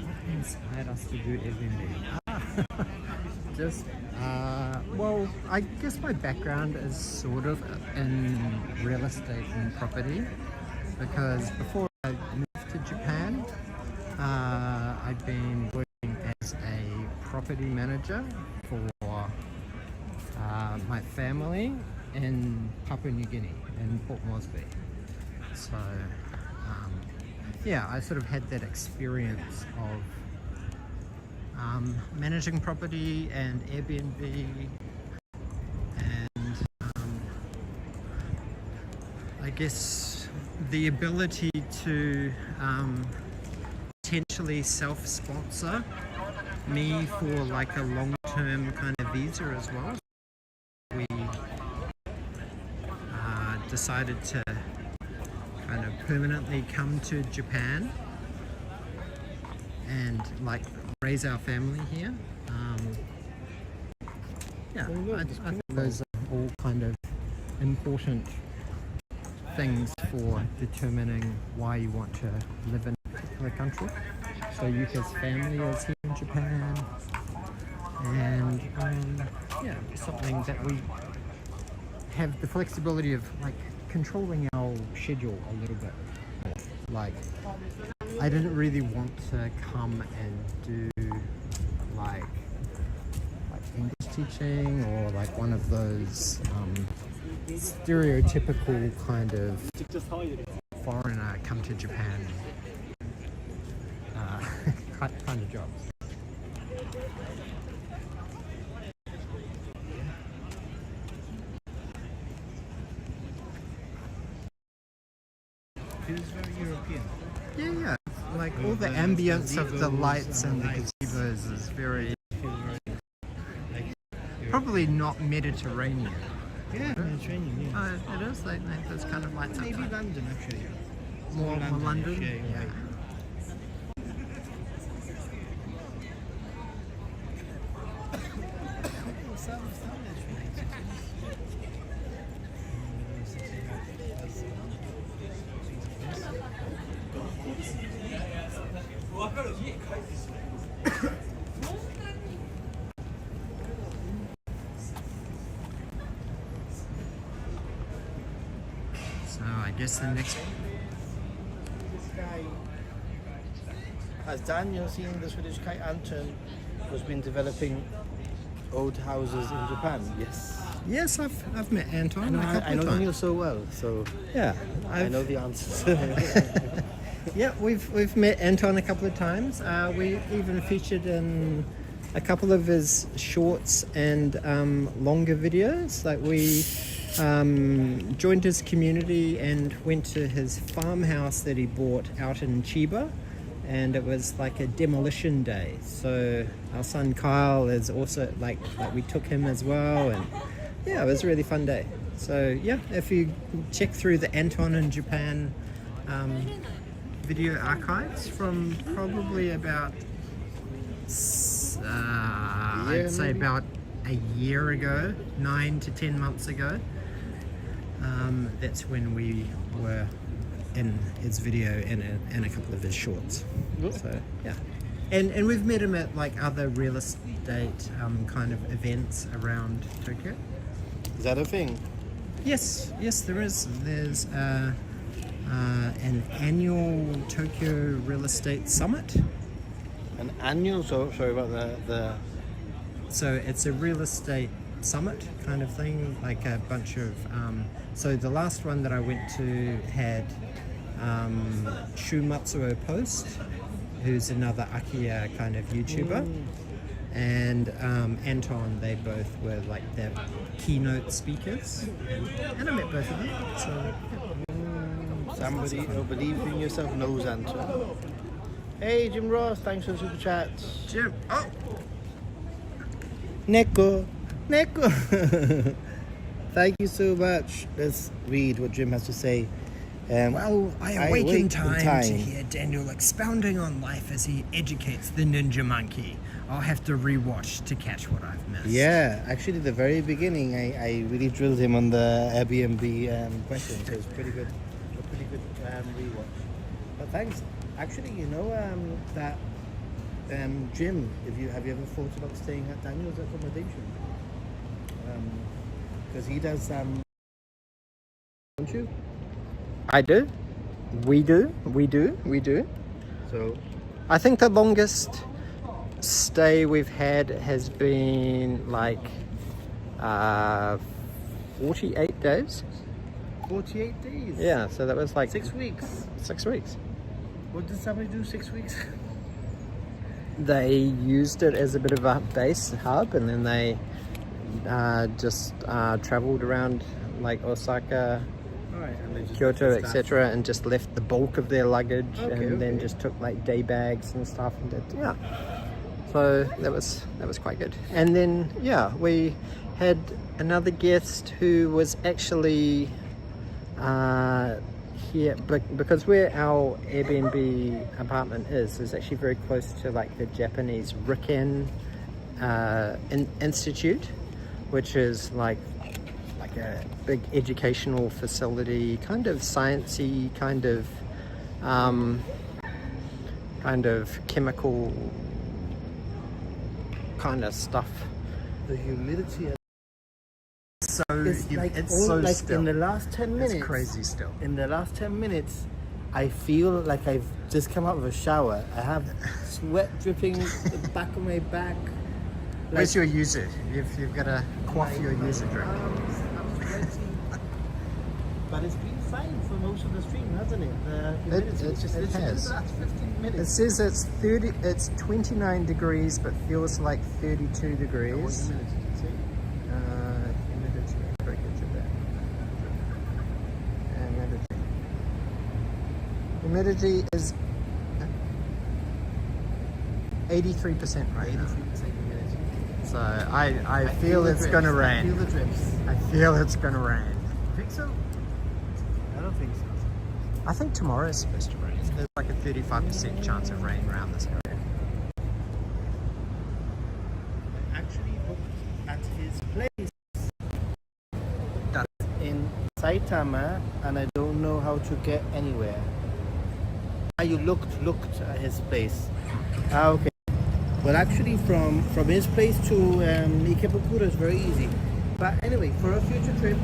What inspired us to do Airbnb? Just, well, I guess my background is sort of in real estate and property, because before I moved to Japan, I'd been working as a property manager for my family in Papua New Guinea, in Port Moresby. So, yeah, I sort of had that experience of managing property and Airbnb, and I guess the ability to potentially self-sponsor me for like a long-term kind of visa as well. We decided to kind of permanently come to Japan and like raise our family here. I think those are all kind of important things for determining why you want to live in a particular country. So Yuka's family is here in Japan, and something that we have the flexibility of like controlling our schedule a little bit. Like, I didn't really want to come and do like English teaching or like one of those stereotypical kind of foreigner come to Japan kind of jobs. It is very European. Yeah. Like all the ambience of the lights and the gazebos is very probably not Mediterranean. Yeah, Mediterranean, yeah. It is like those kind of lights. Maybe London, actually. More London. Yeah. So I guess the next Has Daniel seen the Swedish guy Anton who's been developing old houses in Japan? Yes, I've met Anton a couple I know of times. Daniel so well, so Yeah, I know the answers. Yeah, we've met Anton a couple of times. We even featured in a couple of his shorts and longer videos. Like we joined his community and went to his farmhouse that he bought out in Chiba, and it was like a demolition day. So our son Kyle is also like we took him as well, and yeah, it was a really fun day. So yeah, if you check through the Anton in Japan video archives from probably about I'd say about a year ago, 9 to 10 months ago, that's when we were in his video and a couple of his shorts. So yeah, and we've met him at like other real estate kind of events around Tokyo. Is that a thing? Yes, there is. There's an annual Tokyo Real Estate Summit. An annual? Sorry about the... So it's a real estate summit kind of thing, like a bunch of... so the last one that I went to had Shu Matsuo Post, who's another Akiya kind of YouTuber, and Anton. They both were like their keynote speakers, and I met both of them. So Somebody who believes in yourself knows Anton. Hey, Jim Ross, thanks for the super chat. Jim, oh, Neko. Thank you so much. Let's read what Jim has to say. well, I awake in time to hear Daniel expounding on life as he educates the ninja monkey. I'll have to rewatch to catch what I've missed. Yeah, actually, the very beginning, I really drilled him on the Airbnb question, so it's pretty good. A pretty good rewatch. But thanks. Actually, you know that Jim, have you ever thought about staying at Daniel's accommodation? Because he does. Don't you? I do. We do. So I think the longest stay we've had has been like 48 days. 48 days. Yeah, so that was like 6 weeks. 6 weeks. What did somebody do 6 weeks? They used it as a bit of a base hub, and then they just traveled around like Osaka, Alright, and they just Kyoto, stuff. etc., and just left the bulk of their luggage, Okay, and then okay. just took like day bags and stuff, and did, yeah. So that was quite good. And then we had another guest who was actually here because where our Airbnb apartment is actually very close to like the Japanese Riken Institute, which is like a big educational facility, kind of sciencey, kind of chemical kind of stuff. The humidity. So It's like, it's so like still. in the last 10 minutes. It's crazy still. In the last 10 minutes, I feel like I've just come out of a shower. I have sweat dripping the back of my back. Where's your user? You've got to quaff your user drink. I'm sweating. But it's been fine for most of the stream, hasn't it? The humidity. It's just it literally has. the last 15 It minutes. says it's 29 degrees, but feels like 32 degrees. Humidity, see? Humidity, breakage of that. Humidity is 83% right now. 83% humidity. So I feel the it's drips. going to I feel rain. the drips. I feel it's going to rain. Think so? I don't think so. I think tomorrow is supposed to rain. There's like a 35% chance of rain around this area. I actually looked at his place Done. in Saitama, and I don't know how to get anywhere. You looked at his place. Okay. Well, actually, from his place to Ikebukuro is very easy. But anyway, for a future trip,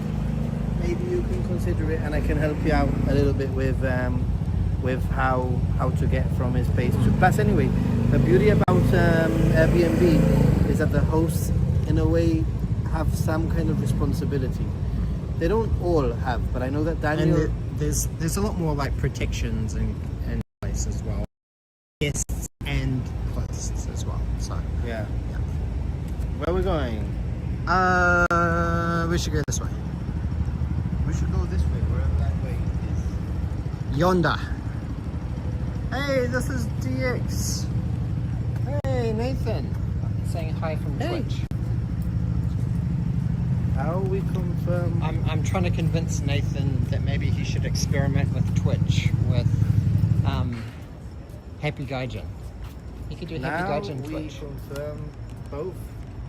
maybe you can consider it, and I can help you out a little bit with how to get from his place to. Plus, anyway, the beauty about Airbnb is that the hosts, in a way, have some kind of responsibility. They don't all have, but I know that Daniel. And there's a lot more like protections and place as well. Guests and hosts as well. So Yeah. Where are we going? we should go this way. We should go this way, wherever that way is. Yonder. Hey, this is DX. Hey, Nathan. Saying hi from Hey. Twitch. How we confirm? I'm trying to convince Nathan that maybe he should experiment with Twitch with Happy Gaijin. He could do Happy Now Gaijin we Twitch. confirm both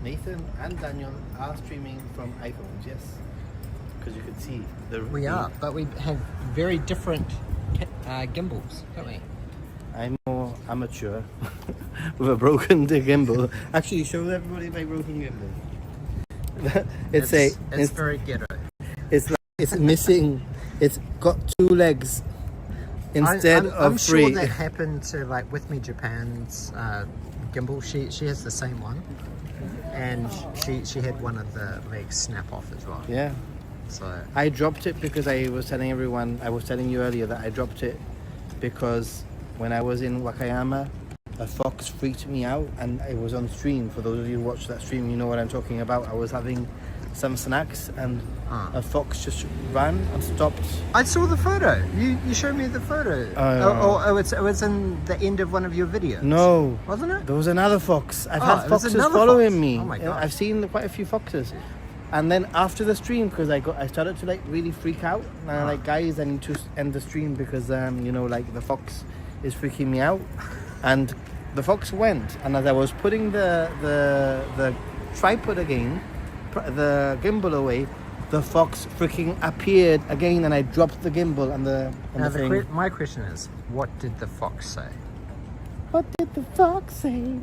Nathan and Daniel are streaming from iPhones, yes? Because you can see We are, but we have very different gimbals, don't we? I'm more amateur with a broken gimbal. Actually, show everybody my broken gimbal. It's very ghetto. It's missing. It's got 2 legs instead I'm of 3. sure that happened to like With Me Japan's gimbal. She has the same one, and she had one of the legs snap off as well. Yeah. So I dropped it because I was telling you earlier that I dropped it because when I was in Wakayama, a fox freaked me out, and it was on stream. For those of you who watch that stream, you know what I'm talking about. I was having some snacks, and a fox just ran and stopped. I saw the photo. You showed me the photo. It was in the end of one of your videos. No, Wasn't it? there was another fox. I've Oh, had it was foxes another following fox. me. Oh my gosh. I've seen quite a few foxes. And then after the stream, because I started to like really freak out, and I'm like, guys, I need to end the stream because like the fox is freaking me out. And the fox went, and as I was putting the tripod again, the gimbal away, the fox freaking appeared again, and I dropped the gimbal and the thing. My question is, what did the fox say? What did the fox say?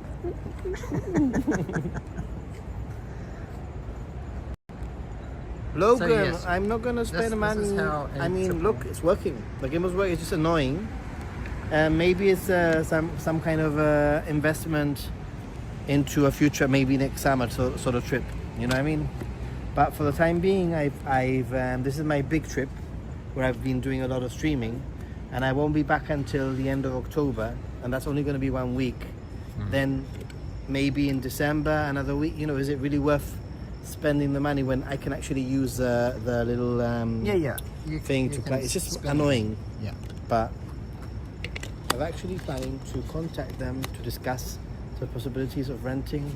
Logan, So, yes, I'm not gonna spend this is money. how I mean, typical- look, it's working. The gimbal's working. It's just annoying. Maybe it's some kind of investment into a future, maybe next summer sort of trip. You know what I mean? But for the time being, I've this is my big trip where I've been doing a lot of streaming, and I won't be back until the end of October, and that's only going to be 1 week. Then maybe in December another week. Is it really worth spending the money when I can actually use the little thing to play. It's just spend it. annoying. Yeah. But I'm actually planning to contact them to discuss the possibilities of renting,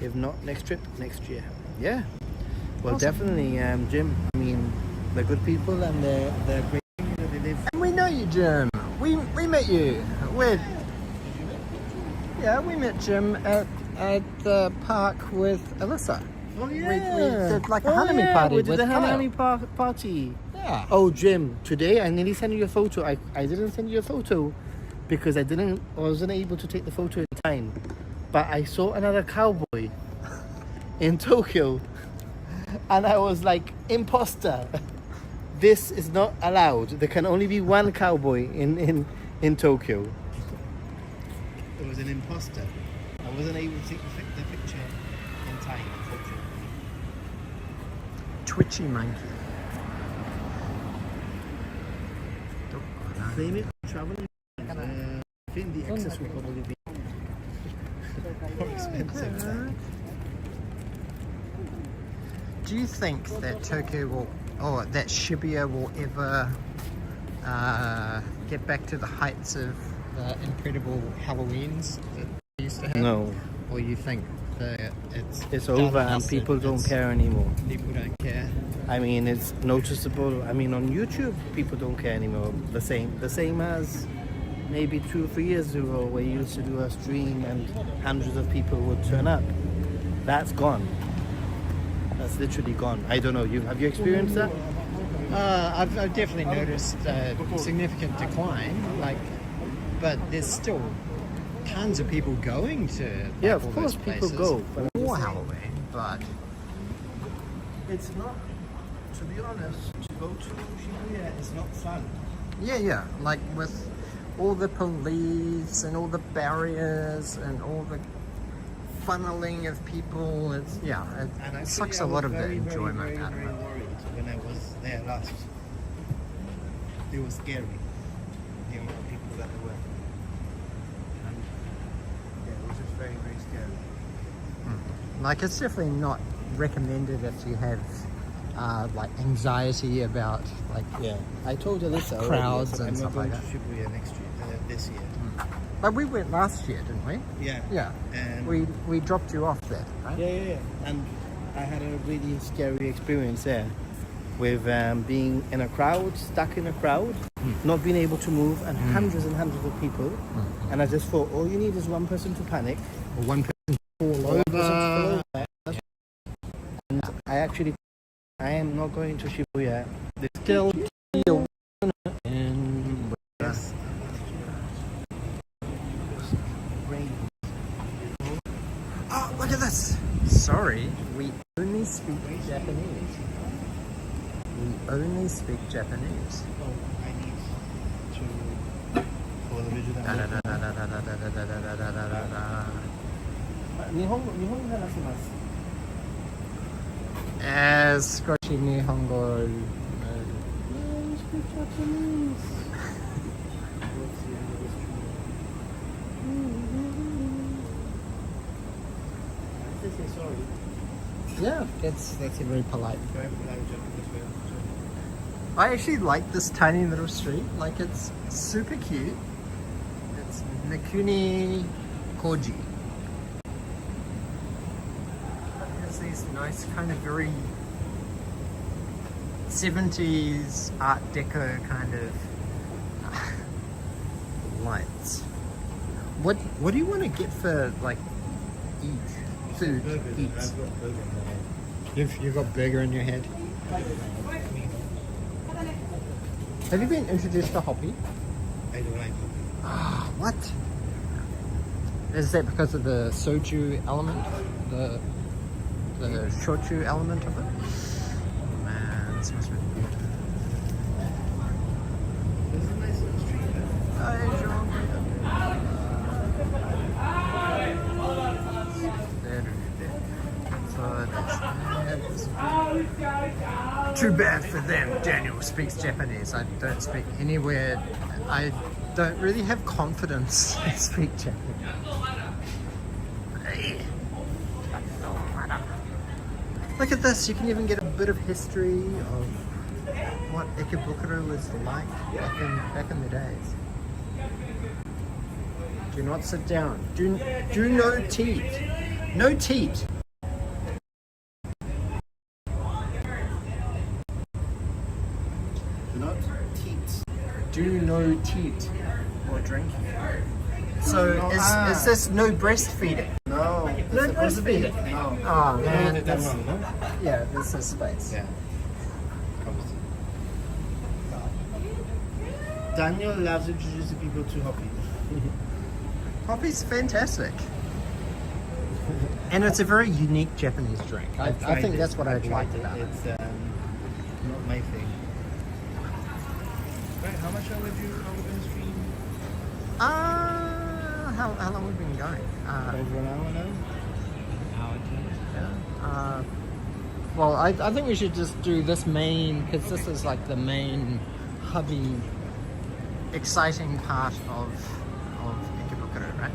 if not next trip, next year. Yeah. Well, Awesome. definitely, Jim. I mean, they're good people and they're great. They live. And we know you, Jim. We met you. We met Jim at the park with Alyssa. Oh We did like a honeymoon party We did with the Kyle. honeymoon party. Yeah. Oh, Jim, today I nearly sent you a photo. I didn't send you a photo because I wasn't able to take the photo in time. But I saw another cowboy in Tokyo and I was like, imposter. This is not allowed. There can only be one cowboy in Tokyo. It was an imposter. I wasn't able to take the picture in time, unfortunately. Twitchy monkey. Blame it on traveling. I think the excess will probably be more expensive. Do you think that Tokyo will, or that Shibuya will ever get back to the heights of the incredible Halloweens that we used to have? No, Or you think that it's done over and us, people don't it's- care anymore. People don't care. I mean, it's noticeable. I mean, on YouTube, people don't care anymore. The same as maybe 2 or 3 years ago, where you used to do a stream and hundreds of people would turn up. That's gone. That's literally gone. I don't know. Have you experienced that? I've definitely noticed a significant decline, but there's still tons of people going to Yeah, all of course those people places go, but for Halloween, but it's not. To be honest, to go to Shibuya is not fun. yeah, like with all the police and all the barriers and all the funneling of people, it And sucks a actually, I lot was of the very, enjoyment very, out of very it. worried when I was there last. It was scary, the amount of people that there were. And yeah, it was just very, very scary. Like, it's definitely not recommended if you have like anxiety about like. Yeah, I told Alyssa already, Crowds I said, and I'm not stuff going like to Shibuya this year. But we went last year, didn't we? Yeah. Yeah. And We dropped you off there, right? yeah. And I had a really scary experience there with being in a crowd, stuck in a crowd, not being able to move, and hundreds and hundreds of people. And I just thought, all you need is one person to panic, Or one person fall one person to fall over. over. And I am not going to Shibuya. Still in. Yes. Rain. Oh, look at this! Sorry, we only speak Japanese. We only speak Japanese. Oh, I need to for the video that 日本語話せます。少し日本語 I speak Japanese. Sorry. Yeah, that's very polite. Very polite Japanese way of talking. I actually like this tiny little street. Like, it's super cute. It's Mikuni Koji. It has these nice kind of very 70s Art Deco kind of lights. What do you want to get for like food? Eats. I've got burger in my head. You've got burger in your head. Have you been introduced to Hoppy? I don't like Hoppy. Ah, what? Is that because of the soju element? The shochu element of it? Oh man, this must be good. This is a nice little street there. Too bad for them. Daniel speaks Japanese. I don't speak anywhere. I don't really have confidence to speak Japanese. Look at this. You can even get a bit of history of what Ikebukuro was like back in the days. Do not sit down. Do no teat. No teat. Do not teat. Do no teat or drinking. So No, is this no breastfeeding? No. No It's supposed to be. breastfeeding. No. Oh man, That that's, one, no? yeah, this is space. Yeah. Daniel loves introducing people to Hoppy. Hoppy's fantastic. And it's a very unique Japanese drink. I think that's what I liked about it. It's not my thing. Right, how much are we going to stream? How long have we been going? Over an hour now? Well, I think we should just do this main, because this is like the main hubby, exciting part of Ikebukuro, right?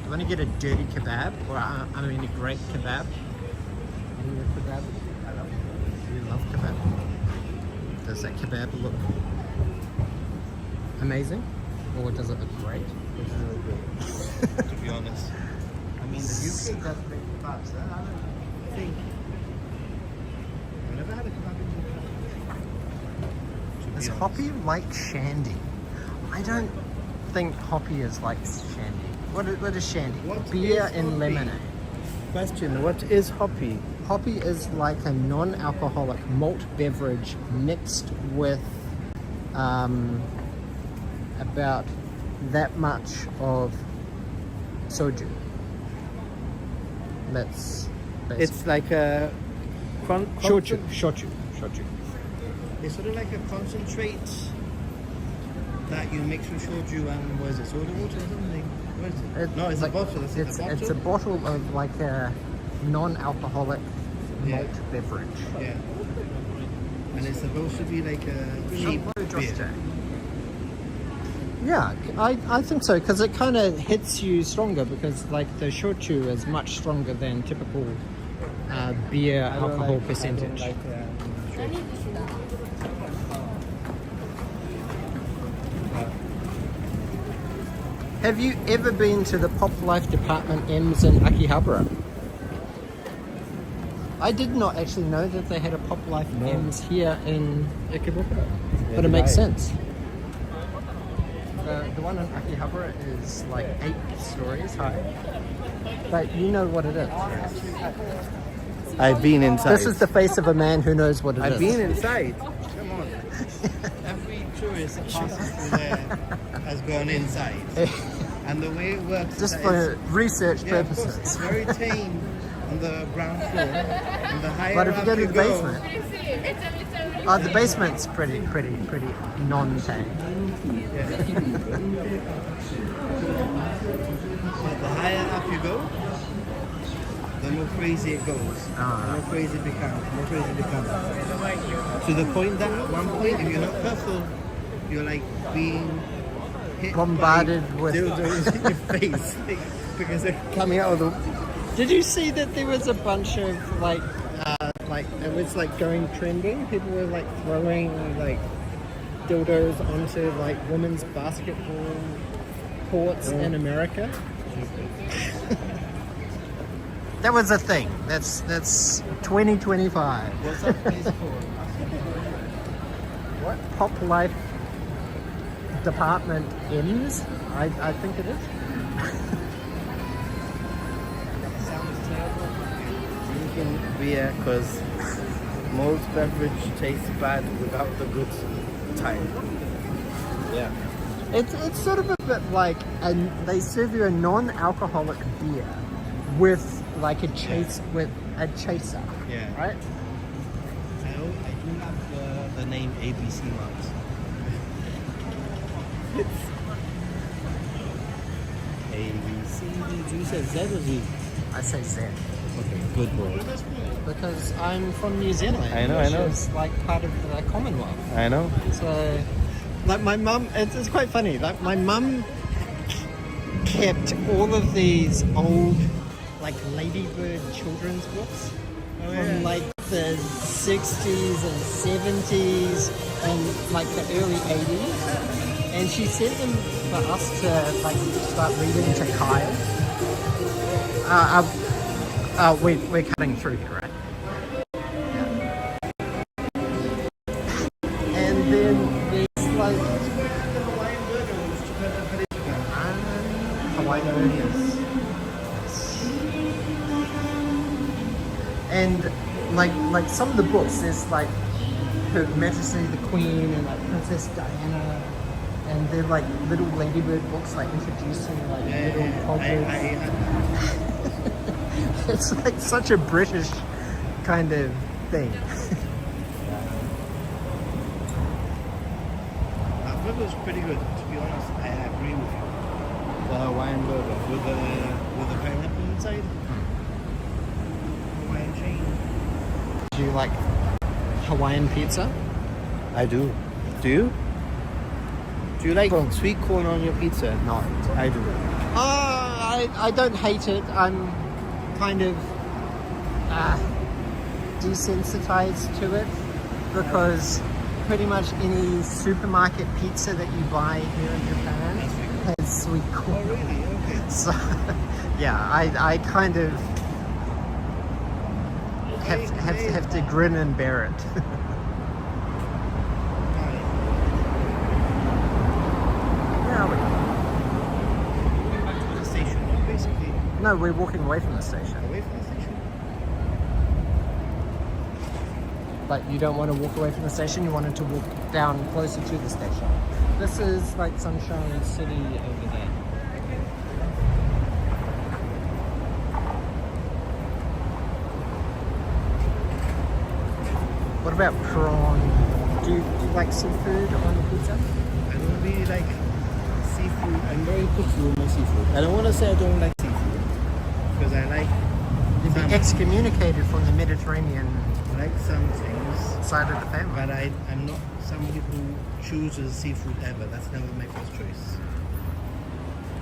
You want to get a dirty kebab, or I mean a great kebab? You need a kebab? You love kebab? Does that kebab look amazing, or does it look great? It's really good. To be honest. I mean, the UK does great kebabs. I don't think. I've never had a kebab in Is Japan. Hoppy like shandy? I don't think Hoppy is like shandy. What is shandy? What Beer is and Hoppy? lemonade. Question, what is Hoppy? Hoppy is like a non-alcoholic malt beverage mixed with about that much of soju. That's It's like a shochu. It's sort of like a concentrate that you mix with shoju and what is it, soda water or something? What is it? No, it's like- a bottle. It's a bottle of like a non-alcoholic Yeah. malt beverage. Yeah. And it's supposed to be like a cheap beer. Yeah, I think so, because it kind of hits you stronger, because like the shochu is much stronger than typical beer alcohol percentage. Have you ever been to the Pop Life Department M's in Akihabara? I did not actually know that they had a Pop Life M's here in Ikebukuro, but it makes sense. The one in Akihabara is like 8 stories high, but you know what it is. I've been inside. This is the face of a man who knows what it is. I've been inside. Come on. Every tourist that passes through there has gone inside. And the way it works is Just that for it's- research yeah, of course, purposes. it's very tame on the ground floor. And the higher But if you up go to the go, basement, the basement's pretty non-tame. But the higher up you go, the more crazy it goes. Ah. The more crazy it becomes. To the point that at one point, if you're not careful, you're like being hit Bombarded by with- dildos in your face because they're coming out of the. Did you see that there was a bunch of like it was like going trending? People were like throwing like dildos onto like women's basketball courts in America. That was a thing. That's 2025. What's that place called? What? Pop Life Department M's? I think it is. Sounds terrible. Drinking beer because malt beverage tastes bad without the good time. Yeah. It's sort of a bit like they serve you a non-alcoholic beer with like a chaser. Yeah. Right? I do love the name ABC Marks. ABC. You said Z or Z? I say Z Okay, good boy. because I'm from New Zealand. I know. Which is like part of the Commonwealth. I know. So, like my mum, it's quite funny. Like my mum kept all of these old like ladybird children's books Oh, from yeah. like the 60s and 70s and like the early 80s. And she sent them for us to like start reading to Kyle. We're cutting through here, right? And then there's like Hawaiian burgers. And like some of the books, there's like Her Majesty the Queen and like Princess Diana, and they're like little ladybird books, like introducing like little proverbs. It's like such a British kind of thing. That burger was pretty good, to be honest. I agree with you. The Hawaiian burger with the pineapple inside. Hawaiian chain. Do you like Hawaiian pizza? I do. Do you? Do you like sweet corn on your pizza? No. I do. I don't hate it. I'm kind of desensitized to it because pretty much any supermarket pizza that you buy here in Japan has sweet corn. Oh, really? Okay. So, yeah, I kind of have to grin and bear it. Yeah, Back to the station, basically. no, we're walking away from the station. Away from the station. But you don't want to walk away from the station, you wanted to walk down closer to the station. This is like Sunshine City over there. What about prawn? Do you like seafood on the pizza? I don't really like seafood. I'm very picky with my seafood. I don't want to say I don't like seafood because I like You'd be some, excommunicated from the Mediterranean I like some things, side of the family. but I'm not somebody who chooses seafood ever. That's never my first choice.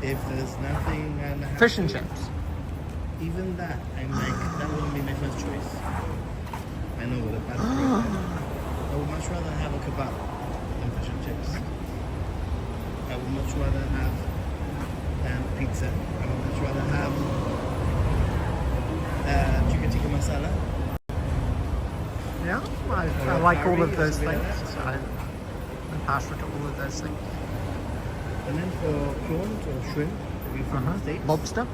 If there's nothing and I have Fish and to- chips. even that, I'm like that wouldn't be my first choice. I know what a bad choice is. I would much rather have a kebab than fish and chips. I would much rather have pizza. I would much rather have chicken tikka masala. Yeah, I Or like all curry of or those something things. like that. I'm partial to all of those things. And then for prawns or shrimp, maybe from the States. Lobster?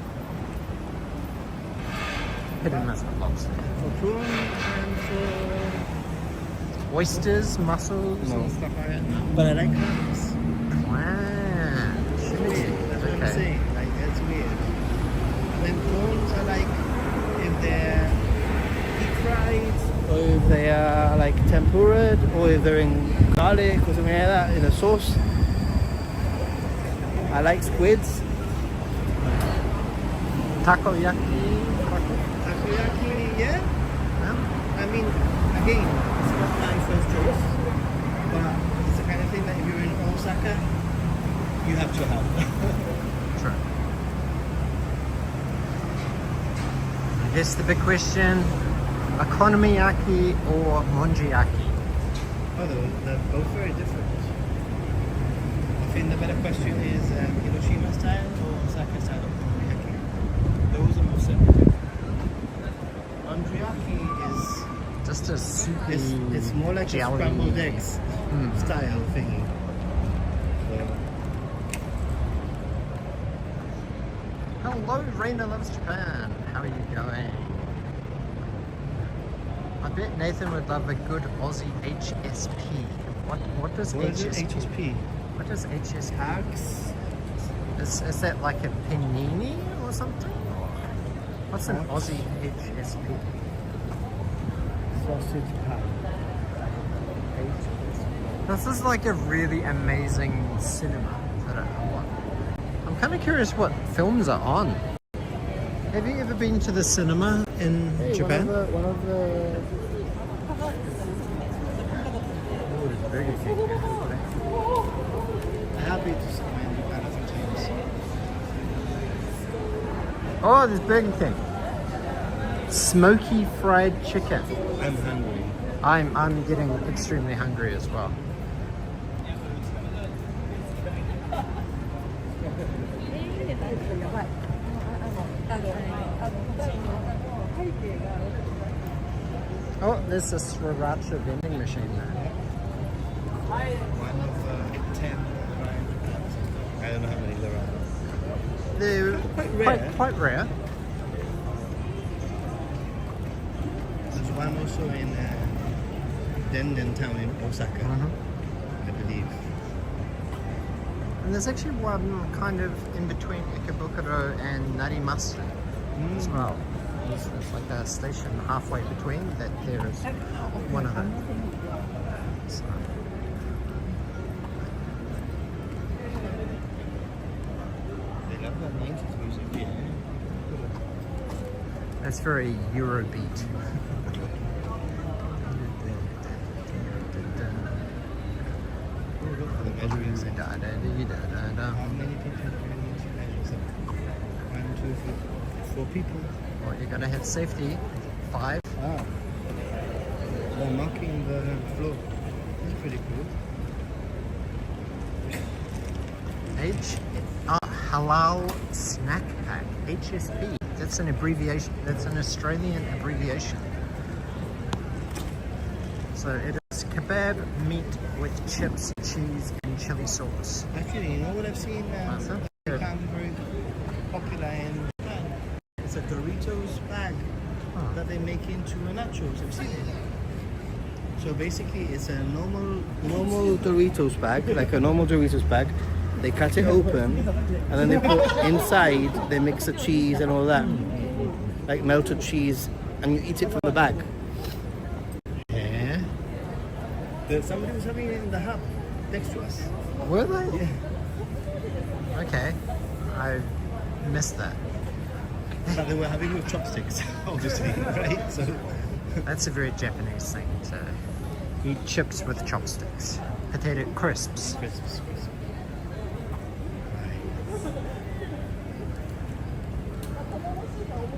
Hit and miss with lobster. For prawn and for Oysters, mussels, no and stuff like that. But I like clams. clams. That's what I'm saying. Like that's weird. And then prawns are like if they're deep fried, or if they are like tempura, or if they're in garlic or something like that in a sauce. I like squids. Takoyaki. Takoyaki, yeah. Yeah. I mean, again, it's not my first choice, but it's the kind of thing that if you're in Osaka, you have to have. True. I guess the big question, okonomiyaki or monjiyaki? Oh, they're both very different. I think the better question is Hiroshima style or Osaka style of okonomiyaki. Those are more simple. Monjiyaki Just a soupy it's more like a jelly. scrambled eggs style thingy. So, Hello, Raina Loves Japan. How are you going? I bet Nathan would love a good Aussie HSP. What does what is it? HSP? HSP. What does HSP? Hags. Is that like a panini or something? What's an Hags. Aussie HSP? Sausage pie. This is like a really amazing cinema that I want. I'm kind of curious what films are on. Have you ever been to the cinema in Japan? One of the Oh, there's Burger King. I have been to cinema in Japan a few times. Oh, there's Burger King. Smoky fried chicken. I'm hungry. I'm getting extremely hungry as well. Oh, there's a sriracha vending machine there. One of 10. I don't know how many there are. They're Quite rare. Quite rare. There's one also in Denden town in Osaka, I believe. And there's actually one kind of in between Ikebukuro and Narimasu as well. There's like a station halfway between that there is one of them. So. They love that 90s music, yeah. That's very Eurobeat. Oh, look at the measuring center. Da, da, da, da, How many people can you measure center? 1, 2, 3, 4 people. Well, you gotta have safety. 5. Ah. They're marking the floor. That's pretty cool. Halal snack pack. HSP. That's an abbreviation. That's an Australian abbreviation. So it is kebab meat with chips, cheese, and chili sauce. Actually, you know what I've seen? What's that? Become very popular in Japan. It's a Doritos bag that they make into nachos. I've seen it. So basically, it's a normal Doritos bag, like a normal Doritos bag. They cut it open, and then they put inside. They mix the cheese and all that, like melted cheese, and you eat it from the bag. Yeah. Somebody was having it in the hub next to us. Were they? Yeah. Okay. I missed that. But they were having it with chopsticks, obviously, right? So That's a very Japanese thing to eat chips with chopsticks. Potato crisps. crisps.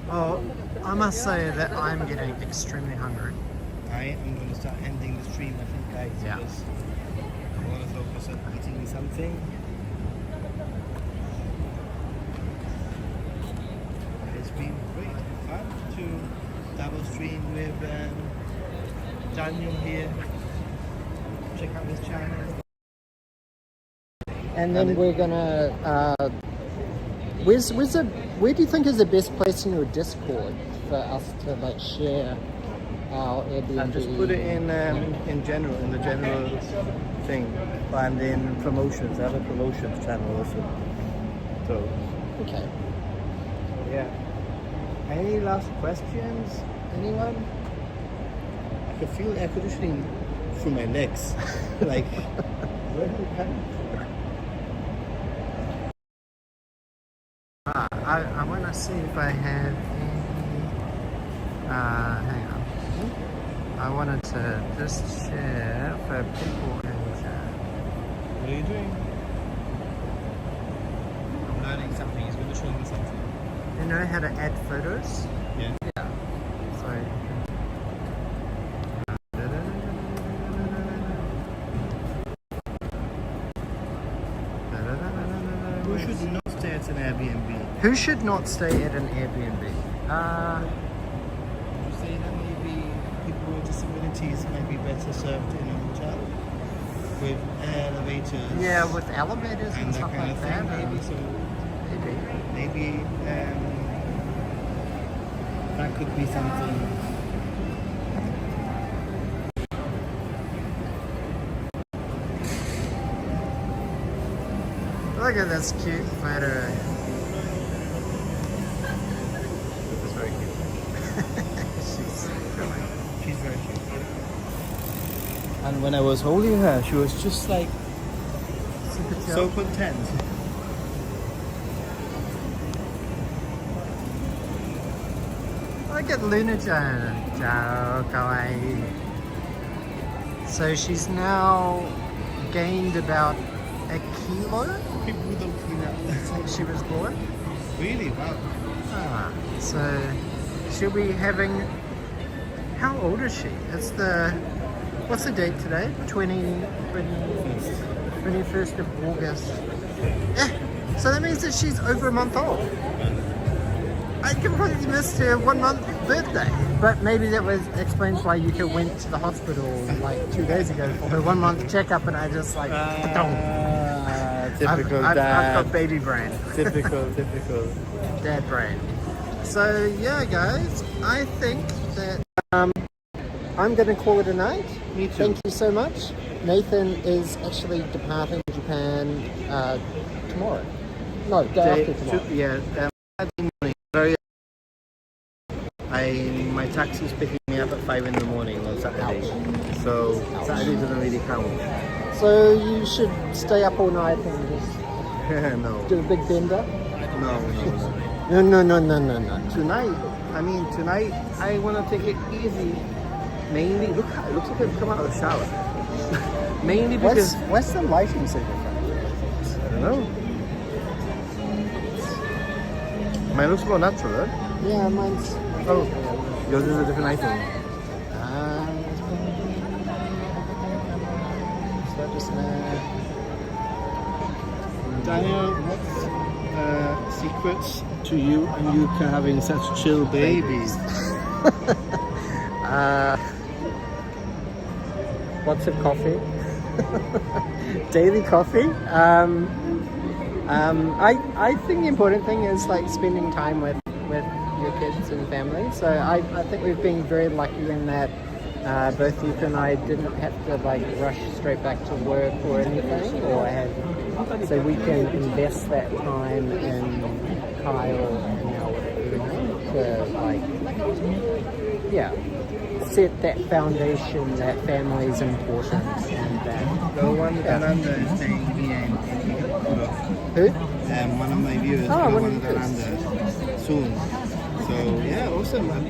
Oh, I must say that I'm getting extremely hungry. I am going to start ending the stream, I think, guys. Yeah. Because I want to focus on eating something. It's been great fun to double stream with Daniel here. Check out his channel. And then we're gonna. Where do you think is the best place in your Discord for us to like share our Airbnb? And just put it in general, in the general thing. And then promotions. I have a promotions channel also. So Okay. yeah. Any last questions? Anyone? I could feel air conditioning through my legs. Like, where did it come? I want to see if I have any. Hang on. I wanted to just share for people in chat. What are you doing? I'm learning something. He's going to show me something. You know how to add photos? Yeah. Yeah. So. Who should not stay at an Airbnb? Who should not stay at an Airbnb? Would you say that maybe people with disabilities might be better served in a hotel with elevators? Yeah, with elevators and and that stuff kind like of that. thing. Maybe so. Maybe. Maybe that could be something. Look at this cute photo. That's very cute. She's very cute. And when I was holding her, she was just like so content. Look at Luna-chan. Ciao, kawaii. So she's now gained about a kilo since she was born. Really? Wow. So she'll be having, how old is she? It's the, what's the date today? 21st of August. Yeah, so that means that she's over a month old. I completely missed her 1 month birthday. But maybe that was explains why Yuka went to the hospital like 2 days ago for her 1 month checkup, and I just like, Typical I've dad. got baby brain. Typical. Dad brain. So yeah, guys, I think that I'm going to call it a night. Me too. Thank you so much. Nathan is actually departing Japan tomorrow. No, day after tomorrow. Yeah, Saturday morning. My taxi's picking me up at 5 in the morning on Saturday. So Saturday doesn't really count. So you should stay up all night and just No. do a big bender? No. No. Tonight, I want to take it easy. Mainly, look, it looks like I've come out of the shower. Mainly because What's the lighting so different? I don't know. Mine looks more natural, right? Yeah, mine's... Oh, yours is a different item. Daniel, what's secrets to you and Yuka having such chill babies? Lots of coffee. Daily coffee. I think the important thing is like spending time with your kids and family. So I think we've been very lucky in that both Yuka and I didn't have to like rush straight back to work or anything, so we can invest that time in Kyle and our to like set that foundation that family is important and that The one Ananda is staying here in Ikebukuro. who? One of my viewers, Oh, one of one the Ananda, soon. So yeah, awesome. I'm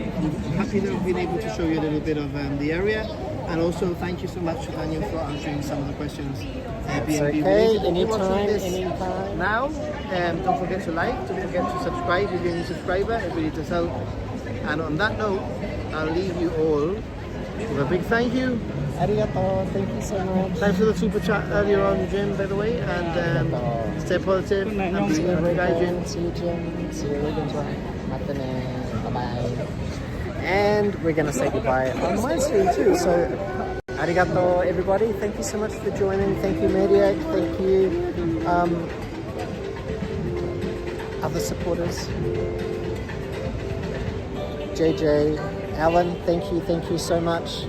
happy that I've been able to show you a little bit of the area. And also thank you so much, Daniel, for answering some of the questions. Airbnb Okay, related. If you're watching anytime, this anytime. Now, don't forget to like, don't forget to subscribe if you're a new subscriber. It really does help. And on that note, I'll leave you all with a big thank you. Arigato, thank you so much. Thanks for the super chat earlier on, Jim, by the way. And stay positive. And be See you, encouraging. See you, Jim. See you, Jim. Bye-bye. And we're going to say goodbye on my stream too. So, arigato, everybody. Thank you so much for joining. Thank you, Mediac. Thank you, other supporters. JJ, Alan, thank you so much.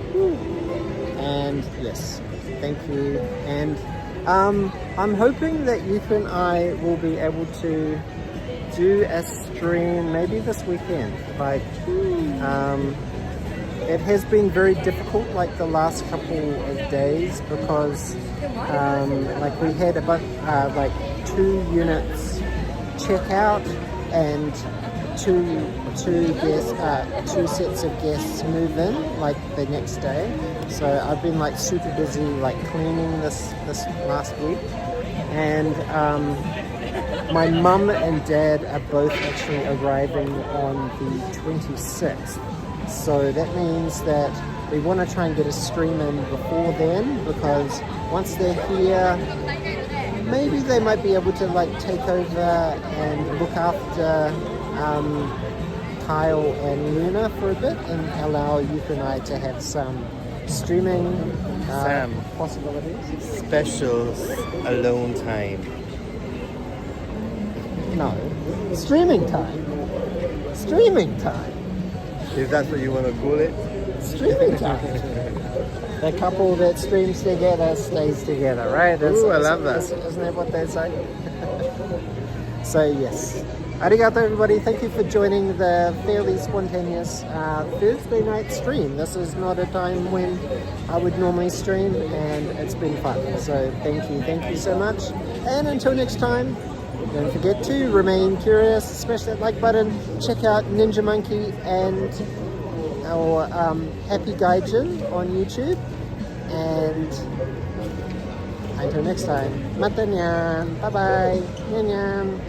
And yes, thank you. And I'm hoping that Yuka and I will be able to do a stream maybe this weekend. Like, it has been very difficult like the last couple of days because like we had about like 2 units check out and two sets of guests move in like the next day. So I've been like super busy like cleaning this last week, and my mum and dad are both actually arriving on the 26th. So that means that we want to try and get a stream in before then, because once they're here, maybe they might be able to like take over and look after Kyle and Luna for a bit and allow Yuka and I to have some streaming possibilities. Special alone time. No, streaming time. Streaming time. If that's what you want to call it. Streaming time. The couple that streams together stays together, right? Ooh, I love that. Isn't that what they say? So yes. Arigato, everybody. Thank you for joining the fairly spontaneous Thursday night stream. This is not a time when I would normally stream, and it's been fun. So thank you so much. And until next time, don't forget to remain curious, smash that like button, check out Ninja Monkey and our Happy Gaijin on YouTube. And until next time, mata nyan, bye bye, nyan nyan.